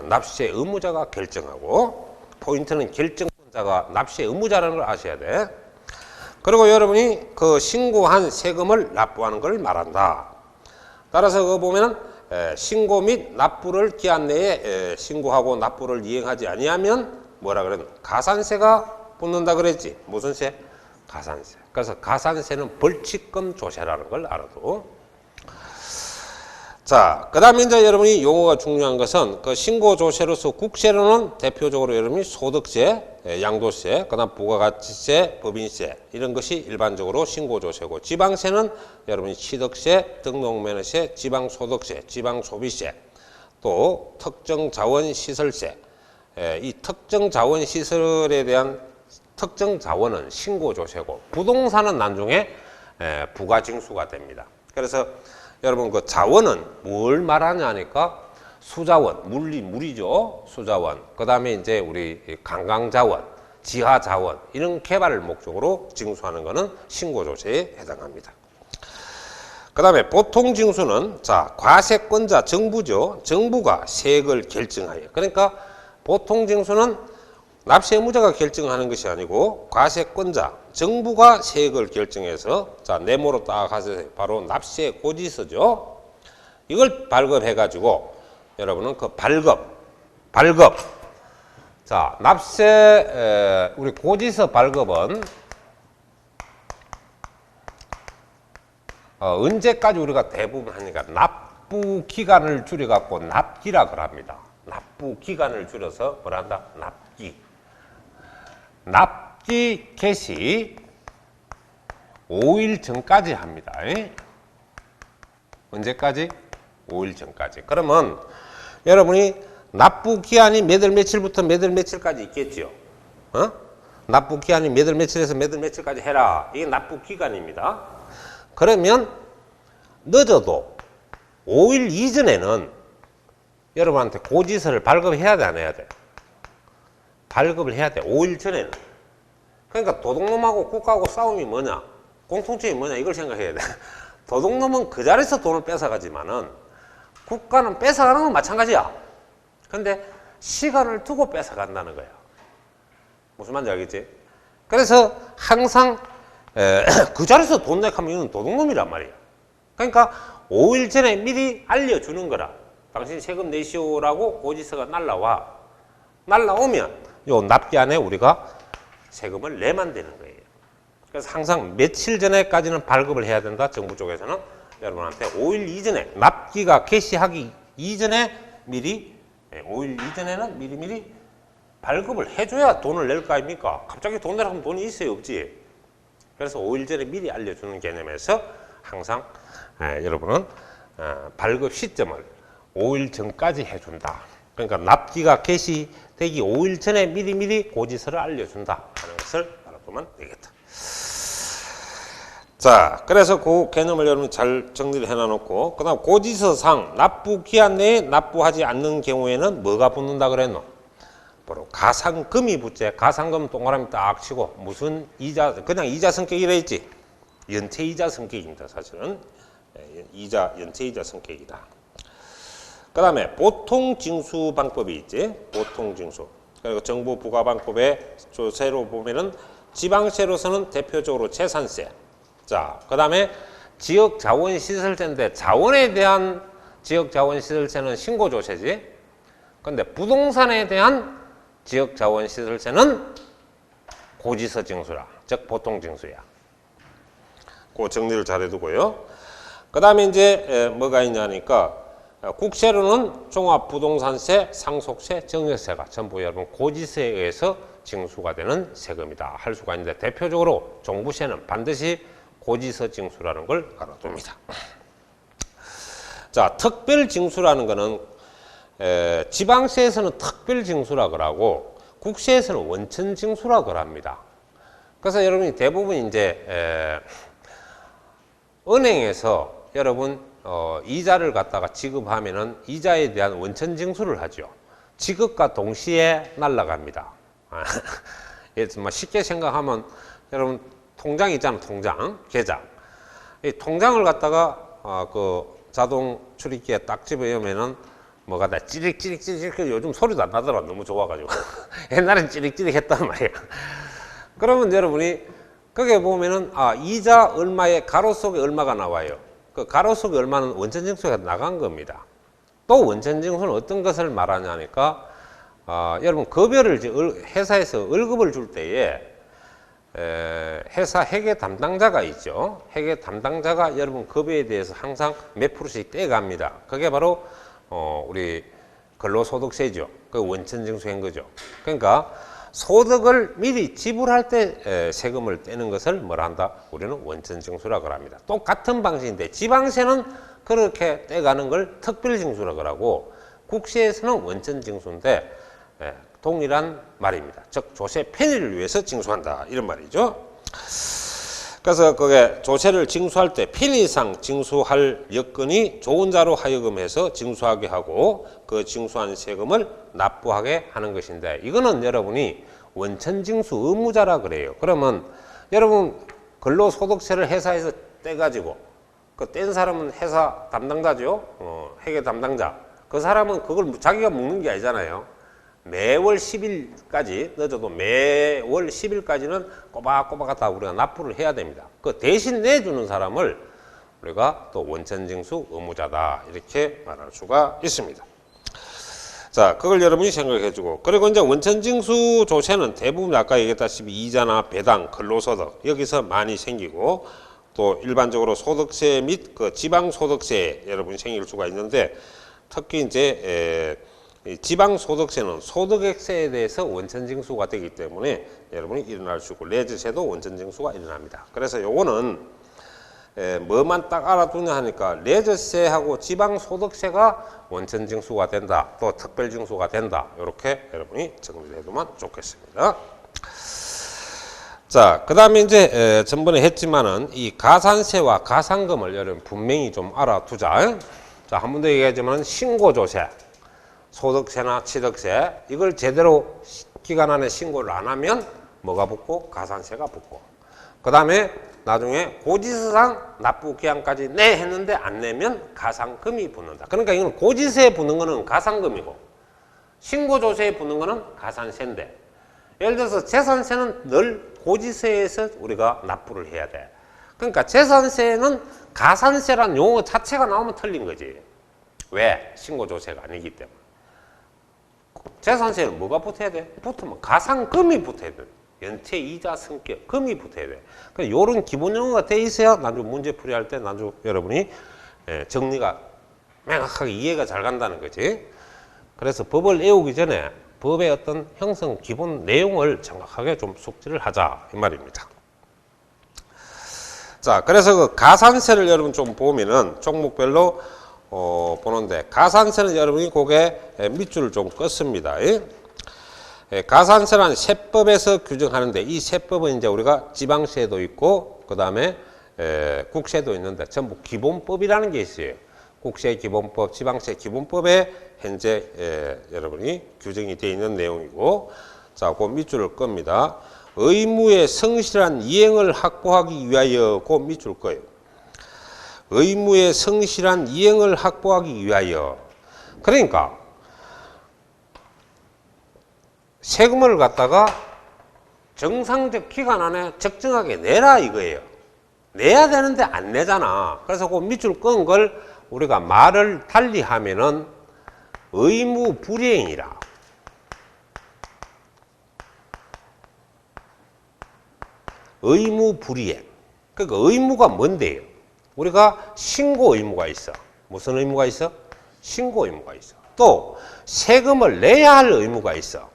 납세 의무자가 결정하고, 포인트는 결정권자가 납세 의무자라는 걸 아셔야 돼. 그리고 여러분이 그 신고한 세금을 납부하는 걸 말한다. 따라서 그거 보면은 신고 및 납부를 기한 내에 신고하고 납부를 이행하지 아니하면 뭐라 그랬나? 가산세가 붙는다 그랬지. 무슨 세? 가산세. 그래서 가산세는 벌칙금 조세라는 걸 알아도. 자, 그 다음에 이제 여러분이 용어가 중요한 것은 그 신고 조세로서 국세로는 대표적으로 여러분이 소득세, 양도세, 그 다음 부가가치세, 법인세, 이런 것이 일반적으로 신고 조세고, 지방세는 여러분이 취득세, 등록면허세, 지방소득세, 지방소비세, 또 특정자원시설세. 이 특정자원시설에 대한 특정자원은 신고조세고, 부동산은 나중에 부가징수가 됩니다. 그래서 여러분 그 자원은 뭘 말하냐 하니까 수자원, 물이죠. 수자원. 그 다음에 이제 우리 관광자원, 지하자원, 이런 개발을 목적으로 징수하는 것은 신고조세에 해당합니다. 그 다음에 보통징수는, 자, 과세권자 정부죠. 정부가 세액을 결정하여. 그러니까 보통징수는 납세 의무자가 결정하는 것이 아니고 과세권자 정부가 세액을 결정해서, 자, 네모로 딱 가서 바로 납세 고지서죠. 이걸 발급해 가지고 여러분은 그 발급. 자, 납세 우리 고지서 발급은 언제까지 우리가 대부분 하니까 납부 기간을 줄여 갖고 납기라고 합니다. 납부 기간을 줄여서 뭐라 한다? 납기. 납기 개시 5일 전까지 합니다. 언제까지? 5일 전까지. 그러면 여러분이 납부 기한이 몇 월 며칠부터 몇 월 며칠까지 있겠죠. 납부 기한이 몇 월 며칠에서 몇 월 며칠까지 해라. 이게 납부 기간입니다. 그러면 늦어도 5일 이전에는 여러분한테 고지서를 발급해야 돼, 안 해야 돼? 발급을 해야 돼. 5일 전에는. 그러니까 도둑놈하고 국가하고 싸움이 뭐냐? 공통점이 뭐냐? 이걸 생각해야 돼. 도둑놈은 그 자리에서 돈을 뺏어가지만은 국가는 뺏어가는 건 마찬가지야. 근데 시간을 두고 뺏어간다는 거야. 무슨 말인지 알겠지? 그래서 항상 그 자리에서 돈 내가면 이건 도둑놈이란 말이야. 그러니까 5일 전에 미리 알려주는 거라. 당신 세금 내시오라고 고지서가 날라오면 요 납기 안에 우리가 세금을 내만 되는 거예요. 그래서 항상 며칠 전에까지는 발급을 해야 된다. 정부 쪽에서는 여러분한테 5일 이전에, 납기가 개시하기 이전에 미리, 5일 이전에는 미리미리 발급을 해줘야 돈을 낼 거 아닙니까? 갑자기 돈 내라고 하면 돈이 있어요, 없지? 그래서 5일 전에 미리 알려주는 개념에서 항상 여러분은 발급 시점을 5일 전까지 해준다. 그러니까 납기가 개시되기 5일 전에 미리미리 고지서를 알려준다 하는 것을 알아보면 되겠다. 자, 그래서 그 개념을 여러분 잘 정리를 해놔놓고, 그 다음 고지서상 납부 기한 내에 납부하지 않는 경우에는 뭐가 붙는다 그랬노? 바로 가상금이 붙지. 가상금 동그라미 딱 치고 무슨 이자, 그냥 이자 성격이라 했지. 연체이자 성격입니다. 사실은 이자 연체이자 성격이다. 그 다음에 보통징수 방법이 있지. 보통징수. 그리고 정부 부과 방법의 조세로 보면은 지방세로서는 대표적으로 재산세. 자, 그 다음에 지역자원시설세인데 자원에 대한 지역자원시설세는 신고조세지. 근데 부동산에 대한 지역자원시설세는 고지서징수라. 즉 보통징수야. 그 정리를 잘 해두고요. 그 다음에 이제 뭐가 있냐니까 국세로는 종합부동산세, 상속세, 증여세가 전부 여러분 고지서에 의해서 징수가 되는 세금이다 할 수가 있는데 대표적으로 종부세는 반드시 고지서 징수라는 걸 알아둡니다. 자, 특별징수라는 거는 지방세에서는 특별징수라고 하고 국세에서는 원천징수라고 합니다. 그래서 여러분이 대부분 이제 은행에서 여러분 이자를 갖다가 지급하면은 이자에 대한 원천징수를 하죠. 지급과 동시에 날라갑니다. 쉽게 생각하면 여러분 통장 있잖아요. 통장, 계좌. 이 통장을 갖다가 그 자동 출입기에 딱 집어넣으면은 뭐가 다 찌릭찌릭 요즘 소리도 안 나더라. 너무 좋아가지고. 옛날엔 찌릭찌릭 했단 말이야. 그러면 여러분이 거기에 보면은 이자 얼마에 가로 속에 얼마가 나와요. 그 가로 속에 얼마는 원천징수가 나간 겁니다. 또 원천징수는 어떤 것을 말하냐니까 여러분 급여를 회사에서 월급을 줄 때에 회사 회계 담당자가 있죠. 회계 담당자가 여러분 급여에 대해서 항상 몇 프로씩 떼갑니다. 그게 바로 우리 근로소득세죠. 그 원천징수인 거죠. 그러니까 소득을 미리 지불할 때 세금을 떼는 것을 뭐라 한다? 우리는 원천징수라고 합니다. 똑같은 방식인데 지방세는 그렇게 떼가는 걸 특별징수라고 하고 국세에서는 원천징수인데 동일한 말입니다. 즉 조세 편의를 위해서 징수한다 이런 말이죠. 그래서 그게 조세를 징수할 때 편의상 징수할 여건이 좋은 자로 하여금 해서 징수하게 하고 그 징수한 세금을 납부하게 하는 것인데 이거는 여러분이 원천징수 의무자라 그래요. 그러면 여러분 근로소득세를 회사에서 떼가지고 그 뗀 사람은 회사 담당자죠. 회계 담당자. 그 사람은 그걸 자기가 먹는 게 아니잖아요. 매월 10일까지 늦어도 매월 10일까지는 꼬박꼬박 다 우리가 납부를 해야 됩니다. 그 대신 내주는 사람을 우리가 또 원천징수 의무자다 이렇게 말할 수가 있습니다. 자, 그걸 여러분이 생각해주고 그리고 이제 원천징수 조세는 대부분 아까 얘기했다시피 이자나 배당, 근로소득 여기서 많이 생기고 또 일반적으로 소득세 및 그 지방소득세 여러분이 생길 수가 있는데 특히 이제 지방소득세는 소득액세에 대해서 원천징수가 되기 때문에 여러분이 일어날 수 있고 레즈세도 원천징수가 일어납니다. 그래서 요거는 뭐만 딱 알아두냐 하니까 레즈세하고 지방소득세가 원천징수가 된다. 또 특별징수가 된다. 이렇게 여러분이 정리를 해두면 좋겠습니다. 자, 그 다음에 이제 전번에 했지만은 이 가산세와 가상금을 여러분 분명히 좀 알아두자. 자, 한 번 더 얘기하자면 신고조세. 소득세나 취득세 이걸 제대로 기간 안에 신고를 안 하면 뭐가 붙고 가산세가 붙고 그 다음에 나중에 고지서상 납부 기한까지 내 했는데 안 내면 가상금이 붙는다. 그러니까 이건 고지서에 붙는 거는 가상금이고 신고조세에 붙는 거는 가산세인데 예를 들어서 재산세는 늘 고지서에서 우리가 납부를 해야 돼. 그러니까 재산세는 가산세란 용어 자체가 나오면 틀린 거지. 왜? 신고조세가 아니기 때문에. 재산세는 뭐가 붙어야 돼? 붙으면 가상금이 붙어야 돼. 연체 이자 성격 금이 붙어야 돼. 그러니까 이런 기본 용어가 돼 있어야 나중에 문제 풀이할 때 나중에 여러분이 정리가 명확하게 이해가 잘 간다는 거지. 그래서 법을 외우기 전에 법의 어떤 형성 기본 내용을 정확하게 좀 숙지를 하자 이 말입니다. 자, 그래서 그 가산세를 여러분 좀 보면은 종목별로 보는데 가산세는 여러분이 고개 밑줄을 좀 껐습니다. 가산세란 세법에서 규정하는데 이 세법은 이제 우리가 지방세도 있고 그 다음에 국세도 있는데 전부 기본법이라는 게 있어요. 국세 기본법, 지방세 기본법에 현재 여러분이 규정이 되어 있는 내용이고, 자, 그 밑줄을 겁니다. 의무의 성실한 이행을 확보하기 위하여, 그 밑줄 거예요. 의무의 성실한 이행을 확보하기 위하여. 그러니까 세금을 갖다가 정상적 기간 안에 적정하게 내라 이거예요. 내야 되는데 안 내잖아. 그래서 그 밑줄 끈 걸 우리가 말을 달리 하면은 의무 불이행이라. 의무 불이행. 그러니까 의무가 뭔데요? 우리가 신고 의무가 있어. 무슨 의무가 있어? 신고 의무가 있어. 또 세금을 내야 할 의무가 있어.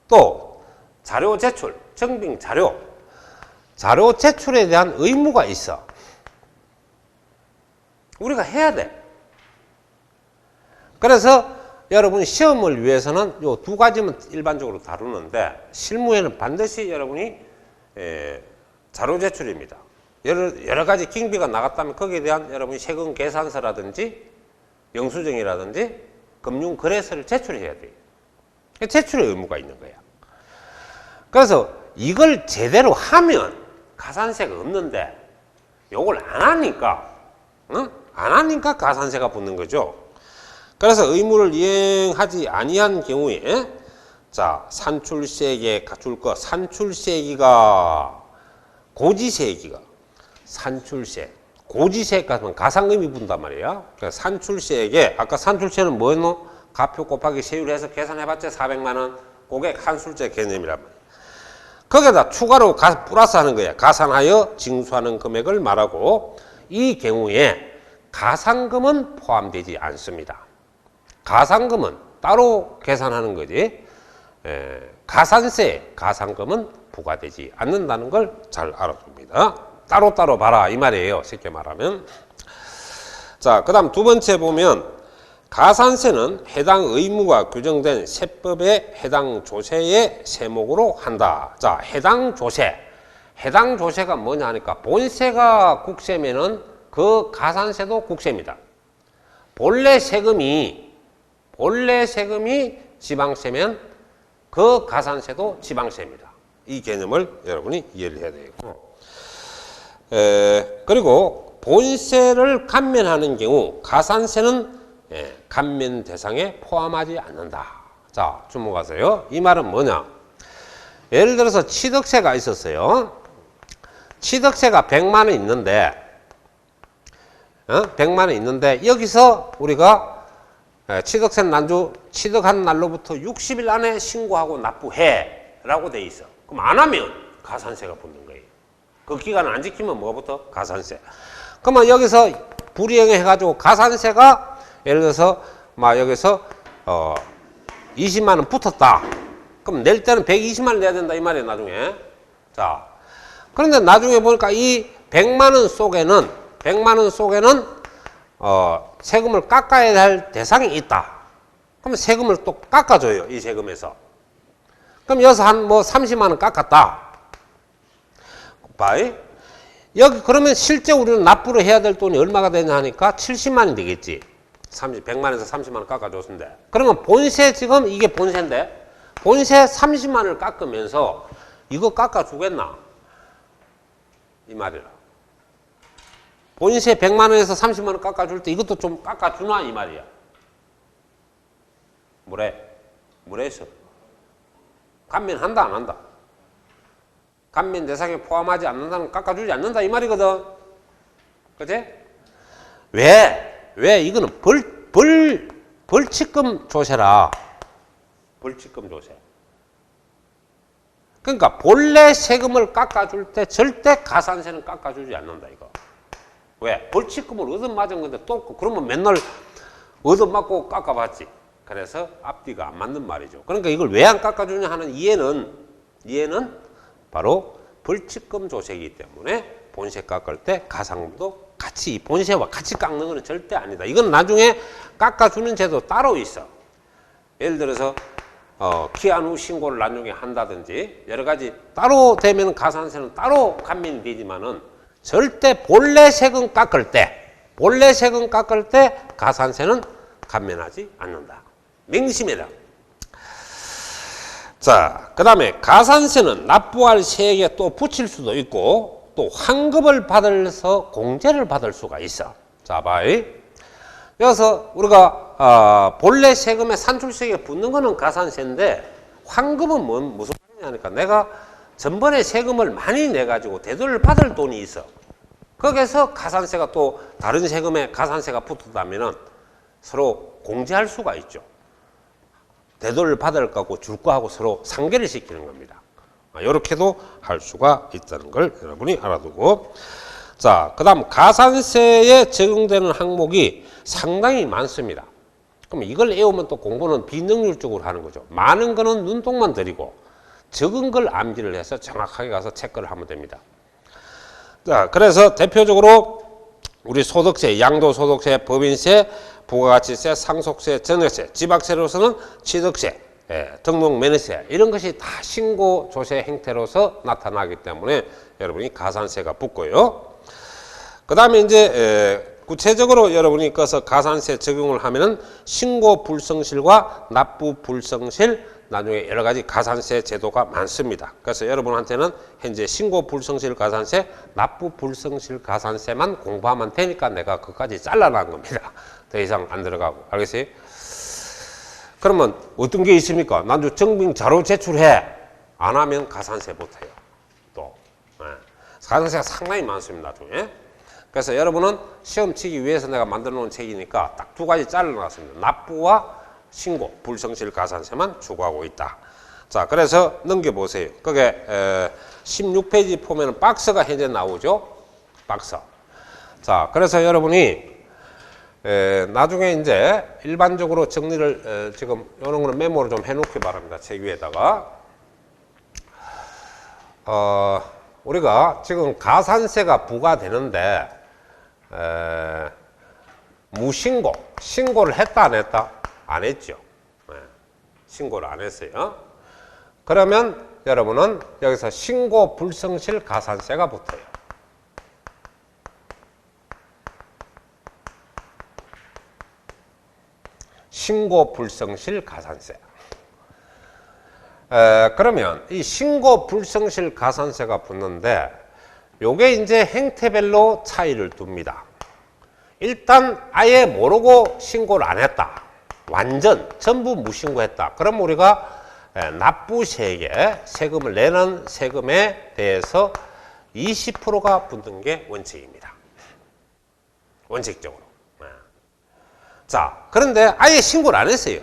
또 자료 제출, 증빙 자료 제출에 대한 의무가 있어. 우리가 해야 돼. 그래서 여러분이 시험을 위해서는 요 두 가지만 일반적으로 다루는데, 실무에는 반드시 여러분이 자료 제출입니다. 여러 가지 징비가 나갔다면 거기에 대한 여러분이 세금 계산서라든지 영수증이라든지 금융거래서를 제출해야 돼요. 제출의 의무가 있는 거야. 그래서 이걸 제대로 하면 가산세가 없는데 요걸 안 하니까, 안 하니까 가산세가 붙는 거죠. 그래서 의무를 이행하지 아니한 경우에, 자, 산출세액에 줄 거, 산출세액이가 고지세액이가 산출세, 고지세액 같으면 가상금이 분단 말이야. 그러니까 산출세액에, 아까 산출세는 뭐였노? 가표 곱하기 세율해서 계산해봤자 400만 원. 그게 한술제 개념이란 말이야. 거기에다 추가로 플러스 하는 거야. 가산하여 징수하는 금액을 말하고, 이 경우에 가상금은 포함되지 않습니다. 가상금은 따로 계산하는 거지, 가산세, 가상금은 부과되지 않는다는 걸 잘 알아둡니다. 따로따로 봐라 이 말이에요, 쉽게 말하면. 자, 그 다음 두 번째 보면, 가산세는 해당 의무가 규정된 세법의 해당 조세의 세목으로 한다. 자, 해당 조세. 해당 조세가 뭐냐 하니까, 본세가 국세면은 그 가산세도 국세입니다. 본래 세금이 지방세면 그 가산세도 지방세입니다. 이 개념을 여러분이 이해를 해야 되고, 그리고 본세를 감면하는 경우 가산세는 감면 대상에 포함하지 않는다. 자, 주목하세요. 이 말은 뭐냐? 예를 들어서 취득세가 있었어요. 취득세가 100만 원 있는데, 100만 원 있는데, 여기서 우리가 취득세는 취득한 날로부터 60일 안에 신고하고 납부해 라고 돼 있어. 그럼 안 하면 가산세가 붙는 거예요. 그 기간을 안 지키면 뭐부터? 가산세. 그러면 여기서 불이행을 해가지고 가산세가 예를 들어서 막 여기서 20만 원 붙었다. 그럼 낼 때는 120만 원 내야 된다 이 말이에요, 나중에. 자, 그런데 나중에 보니까 이 100만 원 속에는 세금을 깎아야 할 대상이 있다. 그럼 세금을 또 깎아줘요, 이 세금에서. 그럼 여기서 한 30만 원 깎았다. 바이. 여기 그러면 실제 우리는 납부를 해야 될 돈이 얼마가 되냐 하니까 70만 원이 되겠지. 100만 원에서 30만 원 깎아줬는데. 그러면 본세, 지금 이게 본세인데, 본세 30만 원을 깎으면서 이거 깎아주겠나? 이 말이라. 본세 100만 원에서 30만 원 깎아줄 때 이것도 좀 깎아주나? 이 말이야. 뭐래서? 감면한다, 안 한다? 감면 대상에 포함하지 않는다는, 깎아주지 않는다 이 말이거든. 그치? 왜 이거는 벌칙금 조세라. 벌칙금 조세. 그러니까 본래 세금을 깎아줄 때 절대 가산세는 깎아주지 않는다 이거. 왜? 벌칙금을 얻어맞은 건데 또 그러면 맨날 얻어맞고 깎아봤지. 그래서 앞뒤가 안 맞는 말이죠. 그러니까 이걸 왜 안 깎아주냐 하는 이해는 바로 벌칙금 조세이기 때문에 본세 깎을 때 가상금도 같이, 본세와 같이 깎는 것은 절대 아니다. 이건 나중에 깎아주는 제도 따로 있어. 예를 들어서 기한 후 신고를 나중에 한다든지 여러 가지 따로 되면 가산세는 따로 감면이 되지만은 절대 본래 세금 깎을 때 가산세는 감면하지 않는다. 명심해라. 자, 그 다음에 가산세는 납부할 세액에 또 붙일 수도 있고 또 환급을 받아서 공제를 받을 수가 있어. 자, 봐이. 여기서 우리가 본래 세금에 산출세액에 붙는 거는 가산세인데 환급은 무슨 말이냐니까 내가 전번에 세금을 많이 내가지고 대도를 받을 돈이 있어. 거기에서 가산세가 또 다른 세금에 가산세가 붙었다면은 서로 공제할 수가 있죠. 대도를 받을 거하고 줄 거하고 서로 상계를 시키는 겁니다. 이렇게도 할 수가 있다는 걸 여러분이 알아두고. 자, 그 다음 가산세에 적용되는 항목이 상당히 많습니다. 그럼 이걸 외우면 또 공부는 비능률적으로 하는 거죠. 많은 거는 눈독만 들이고 적은 걸 암기를 해서 정확하게 가서 체크를 하면 됩니다. 자, 그래서 대표적으로 우리 소득세, 양도소득세, 법인세, 부가가치세, 상속세, 전월세, 지방세로서는 취득세, 등록면허세 이런 것이 다 신고조세 행태로서 나타나기 때문에 여러분이 가산세가 붙고요. 그 다음에 이제 구체적으로 여러분이 꺼서 가산세 적용을 하면은 신고 불성실과 납부 불성실 나중에 여러 가지 가산세 제도가 많습니다. 그래서 여러분한테는 현재 신고 불성실 가산세, 납부 불성실 가산세만 공부하면 되니까 내가 그까지 잘라놓은 겁니다. 더 이상 안 들어가고. 알겠어요? 그러면 어떤 게 있습니까? 난주 증빙 자료 제출해. 안 하면 가산세 못해요. 또. 가산세가 상당히 많습니다. 나중에. 그래서 여러분은 시험 치기 위해서 내가 만들어 놓은 책이니까 딱 두 가지 잘라놨습니다. 납부와 신고, 불성실 가산세만 추구하고 있다. 자, 그래서 넘겨보세요. 그게 16페이지 보면 박스가 현재 나오죠? 박스. 자, 그래서 여러분이 나중에 이제 일반적으로 정리를 지금 이런 거는 메모를 좀 해놓기 바랍니다. 책 위에다가. 우리가 지금 가산세가 부과되는데 무신고, 신고를 했다 안 했다? 안 했죠. 신고를 안 했어요. 그러면 여러분은 여기서 신고 불성실 가산세가 붙어요. 신고 불성실 가산세. 그러면 이 신고 불성실 가산세가 붙는데 요게 이제 행태별로 차이를 둡니다. 일단 아예 모르고 신고를 안 했다. 완전 전부 무신고했다. 그럼 우리가 납부세액에 세금을 내는 세금에 대해서 20%가 붙는 게 원칙입니다. 원칙적으로. 자, 그런데 아예 신고를 안 했어요.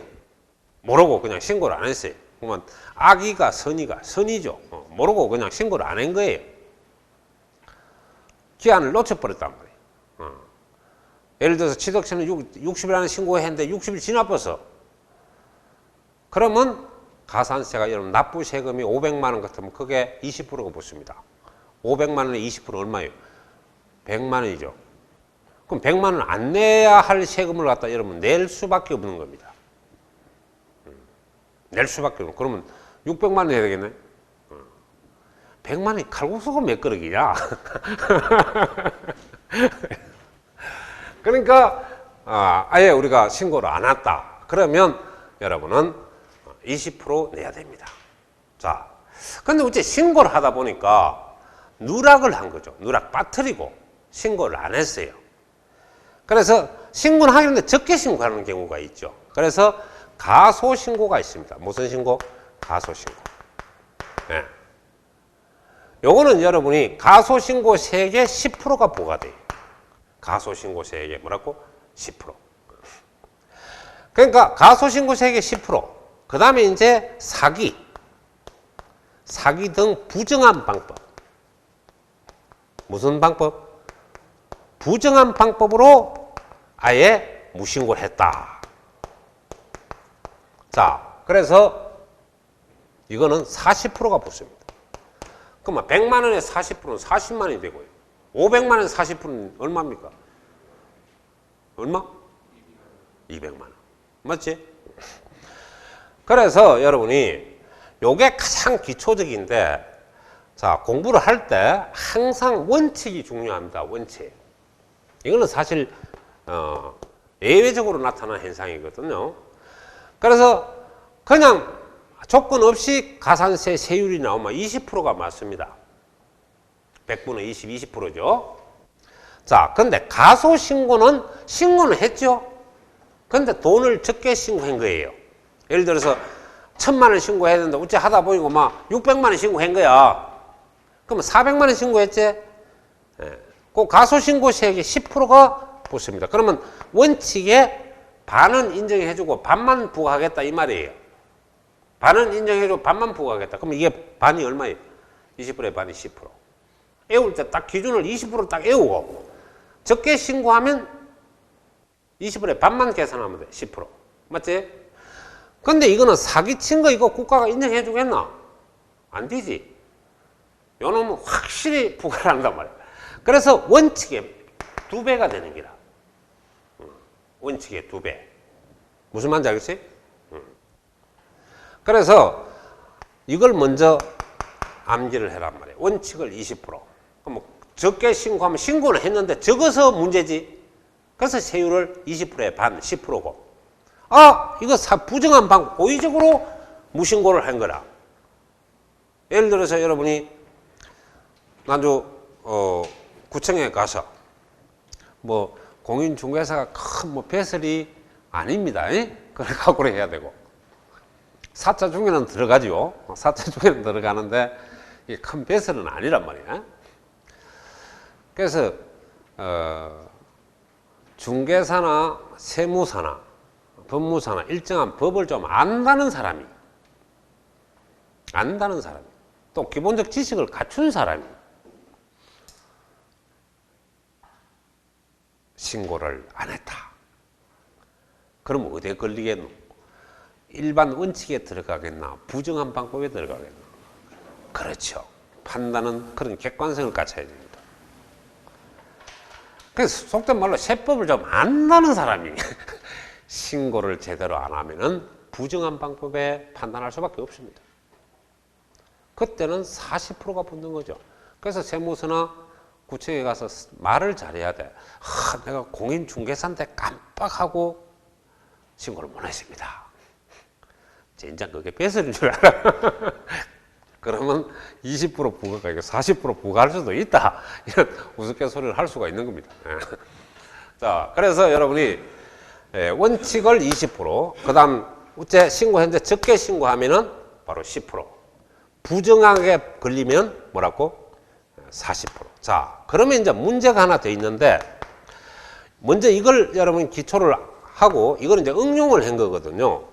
모르고 그냥 신고를 안 했어요. 그러면 악의가 선이죠. 모르고 그냥 신고를 안 한 거예요. 기한을 놓쳐버렸단 말이에요. 예를 들어서 취득세는 60일 안에 신고했는데 60일 지나버서 그러면 가산세가 여러분 납부 세금이 500만 원 같으면 그게 20%가 붙습니다. 500만 원에 20% 얼마예요? 100만 원이죠. 그럼 100만 원 안 내야 할 세금을 갖다 여러분 낼 수밖에 없는 겁니다. 낼 수밖에 없는. 그러면 600만 원 해야 되겠네. 100만 원이 칼국수가 몇 그릇이냐? 그러니까 아예 우리가 신고를 안 했다. 그러면 여러분은 20% 내야 됩니다. 자, 근데 어째 신고를 하다 보니까 누락을 한 거죠. 누락 빠뜨리고 신고를 안 했어요. 그래서 신고는 하는데 적게 신고하는 경우가 있죠. 그래서 가소신고가 있습니다. 무슨 신고? 가소신고. 예. 요거는 여러분이 가소신고 세액의 10%가 부과돼요. 가소신고 세액의 뭐라고? 10%. 그러니까 가소신고 세액의 10%. 그 다음에 이제 사기 등 부정한 방법. 무슨 방법? 부정한 방법으로 아예 무신고를 했다. 자, 그래서 이거는 40%가 붙습니다. 그러면 100만 원에 40%는 40만 원이 되고요. 500만 원에 40%는 얼마입니까? 얼마? 200만 원. 맞지? 그래서 여러분이 요게 가장 기초적인데 자, 공부를 할 때 항상 원칙이 중요합니다. 원칙. 이거는 사실 예외적으로 나타나는 현상이거든요. 그래서 그냥 조건 없이 가산세 세율이 나오면 20%가 맞습니다. 100분의 20, 20%죠. 자, 근데 가소신고는 신고는 했죠. 근데 돈을 적게 신고한 거예요. 예를 들어서 1,000만 원 신고해야 되는데 어째 하다 보니까 막 600만 원 신고한 거야. 그러면 400만 원 신고했지? 예. 그 가소신고세액의 10%가 붙습니다. 그러면 원칙에 반은 인정해주고 반만 부과하겠다 이 말이에요. 반은 인정해주고 반만 부과하겠다. 그러면 이게 반이 얼마예요? 20%의 반이 10%. 애울 때 딱 기준을 20% 딱 애우고 적게 신고하면 20%의 반만 계산하면 돼. 10%. 맞지? 근데 이거는 사기친 거 이거 국가가 인정해 주겠나? 안 되지. 요놈은 확실히 부과를 한단 말이야. 그래서 원칙의 2배가 되는 기라. 원칙의 2배. 무슨 말인지 알겠지? 그래서 이걸 먼저 암기를 해란 말이야. 원칙을 20%. 그럼 적게 신고하면 신고는 했는데 적어서 문제지. 그래서 세율을 20%의 반, 10%고. 아, 이거 부정한 방법, 고의적으로 무신고를 한 거라. 예를 들어서 여러분이 난주 구청에 가서 뭐 공인중개사가 큰 뭐 배설이 아닙니다. 그래 갖고 해야 되고 4차 중에는 들어가죠. 4차 중에는 들어가는데 이게 큰 배설은 아니란 말이야. 그래서 중개사나 세무사나 법무사나 일정한 법을 좀 안다는 사람이 또 기본적 지식을 갖춘 사람이 신고를 안 했다. 그럼 어디에 걸리겠노? 일반 원칙에 들어가겠나? 부정한 방법에 들어가겠나? 그렇죠. 판단은 그런 객관성을 갖춰야 됩니다. 그래서 속된 말로 세법을 좀 안다는 사람이 신고를 제대로 안 하면은 부정한 방법에 판단할 수밖에 없습니다. 그때는 40%가 붙는 거죠. 그래서 세무서나 구청에 가서 말을 잘해야 돼. 내가 공인중개사인데 깜빡하고 신고를 못 했습니다. 진짜 그게 배설인 줄 알아. 그러면 20% 부과가 아니고 40% 부과할 수도 있다. 이런 우스갯소리를 할 수가 있는 겁니다. 자, 그래서 여러분이 원칙을 20%, 그 다음 우째 신고했는데 적게 신고하면은 바로 10%. 부정하게 걸리면 뭐라고? 40%. 자, 그러면 이제 문제가 하나 더 있는데, 먼저 이걸 여러분 기초를 하고, 이걸 이제 응용을 한 거거든요.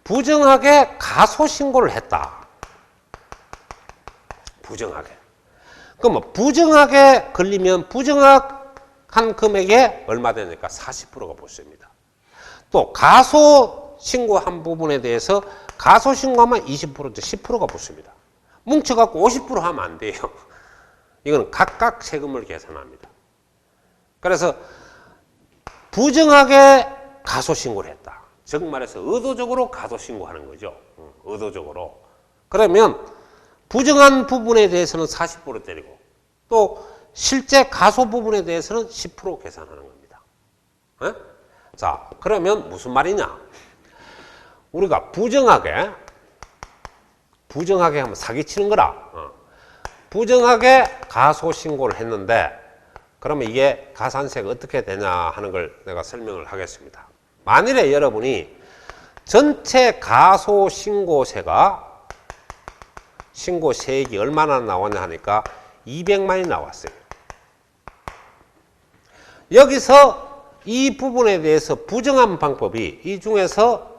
부정하게 가소신고를 했다. 부정하게. 그럼 뭐 부정하게 걸리면 부정한 금액에 얼마 되니까 40%가 붙습니다. 또 가소신고한 부분에 대해서 가소신고하면 20%, 10%가 붙습니다. 뭉쳐갖고 50% 하면 안 돼요. 이건 각각 세금을 계산합니다. 그래서 부정하게 가소신고를 했다. 즉 말해서 의도적으로 가소신고하는 거죠. 의도적으로. 그러면 부정한 부분에 대해서는 40% 때리고 또 실제 가소 부분에 대해서는 10% 계산하는 겁니다. 자, 그러면 무슨 말이냐? 우리가 부정하게 하면 사기치는 거라. 부정하게 가소신고를 했는데 그러면 이게 가산세가 어떻게 되냐 하는 걸 내가 설명을 하겠습니다. 만일에 여러분이 전체 가소신고세가 신고세액이 얼마나 나왔냐 하니까 200만이 나왔어요. 여기서 이 부분에 대해서 부정한 방법이 이 중에서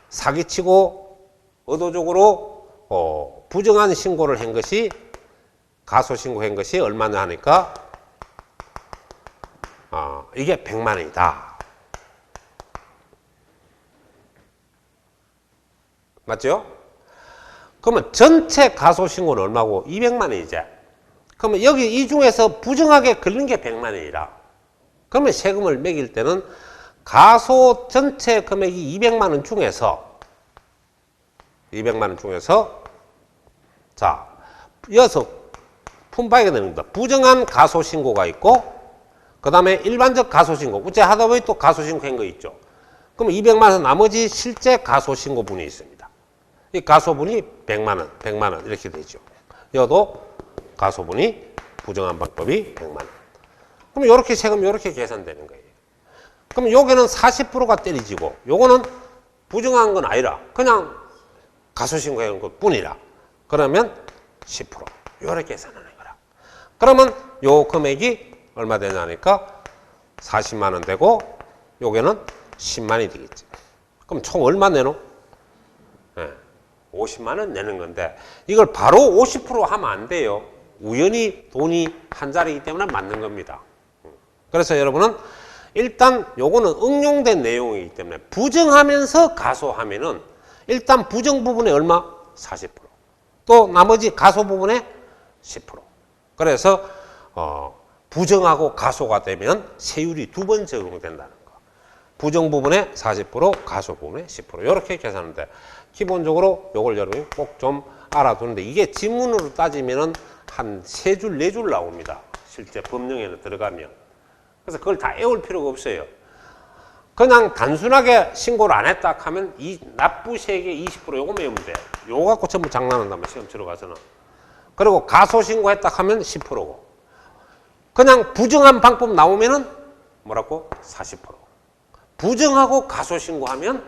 사기치고 의도적으로 부정한 신고를 한 것이 가소신고한 것이 얼마나 하니까 이게 100만 원이다. 맞죠? 그러면 전체 가소신고는 얼마고? 200만 원이지. 그러면 여기 이 중에서 부정하게 걸린 게 100만 원이라. 그러면 세금을 매길 때는 가소 전체 금액이 200만 원 중에서 자, 이어서 품바이가 되는 겁니다. 부정한 가소 신고가 있고 그 다음에 일반적 가소 신고. 우째 하다 보니 또 가소 신고한 거 있죠. 그럼 200만 원 나머지 실제 가소 신고분이 있습니다. 이 가소분이 100만 원 이렇게 되죠. 여도 가소분이 부정한 방법이 100만 원. 그럼 이렇게 세금 이렇게 계산되는 거예요. 그럼 여기는 40%가 때려지고 요거는 부정한 건 아니라 그냥 가소신고한 것 뿐이라. 그러면 10% 이렇게 계산하는 거라. 그러면 요 금액이 얼마 되냐니까 40만 원 되고 요게는 10만이 되겠지. 그럼 총 얼마 내노? 50만 원 내는 건데 이걸 바로 50% 하면 안 돼요. 우연히 돈이 한 자리이기 때문에 맞는 겁니다. 그래서 여러분은 일단 요거는 응용된 내용이기 때문에 부정하면서 가소하면은 일단 부정 부분에 얼마? 40%. 또 나머지 가소 부분에 10%. 그래서 부정하고 가소가 되면 세율이 2번 적용된다는 거. 부정 부분에 40%, 가소 부분에 10%. 이렇게 계산하는데 기본적으로 요걸 여러분이 꼭 좀 알아두는데 이게 지문으로 따지면은 한 3줄, 4줄 나옵니다. 실제 법령에는 들어가면. 그래서 그걸 다 외울 필요가 없어요. 그냥 단순하게 신고를 안 했다 하면 이 납부세액의 20% 요거 외우면 돼. 요거 갖고 전부 장난한다면 시험 치러 가서는. 그리고 가소 신고했다 하면 10%고. 그냥 부정한 방법 나오면은 뭐라고? 40%. 부정하고 가소 신고하면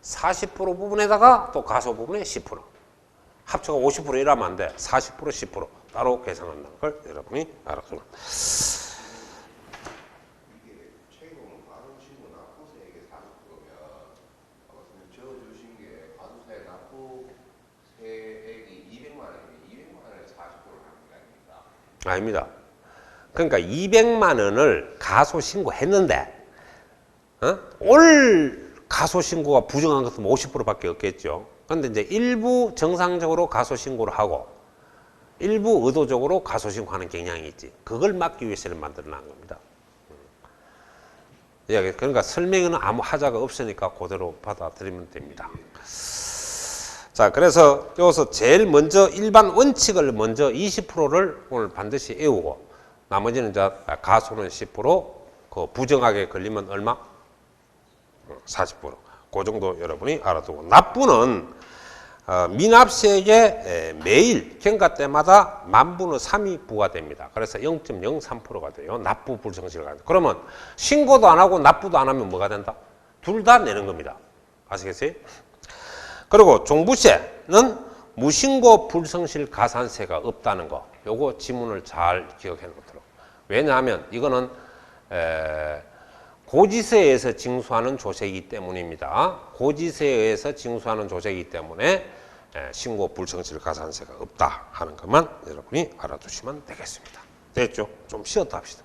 40% 부분에다가 또 가소 부분에 10%. 합쳐가 50% 이라면 안 돼. 40%, 10% 따로 계산한다는 걸 여러분이 알아두면. 아닙니다. 그러니까 200만 원을 가소 신고했는데 올 가소 신고가 부정한 것은 50%밖에 없겠죠. 그런데 이제 일부 정상적으로 가소 신고를 하고 일부 의도적으로 가소 신고하는 경향이 있지. 그걸 막기 위해서는 만들어 놓은 겁니다. 그러니까 설명에는 아무 하자가 없으니까 그대로 받아들이면 됩니다. 자, 그래서 여기서 제일 먼저 일반 원칙을 먼저 20%를 오늘 반드시 외우고 나머지는 이제 가소는 10%, 그 부정하게 걸리면 얼마? 40%. 그 정도 여러분이 알아두고 납부는 미납세액에 매일 경과 때마다 만분의 3이 부과됩니다. 그래서 0.03%가 돼요. 납부 불성실가. 그러면 신고도 안 하고 납부도 안 하면 뭐가 된다? 둘 다 내는 겁니다. 아시겠어요? 그리고 종부세는 무신고 불성실 가산세가 없다는 거. 요거 지문을 잘 기억해 놓도록. 왜냐하면 이거는 고지서에서 징수하는 조세이기 때문입니다. 고지서에 의해서 징수하는 조세이기 때문에 신고 불성실 가산세가 없다 하는 것만 여러분이 알아두시면 되겠습니다. 됐죠? 좀 쉬었다 합시다.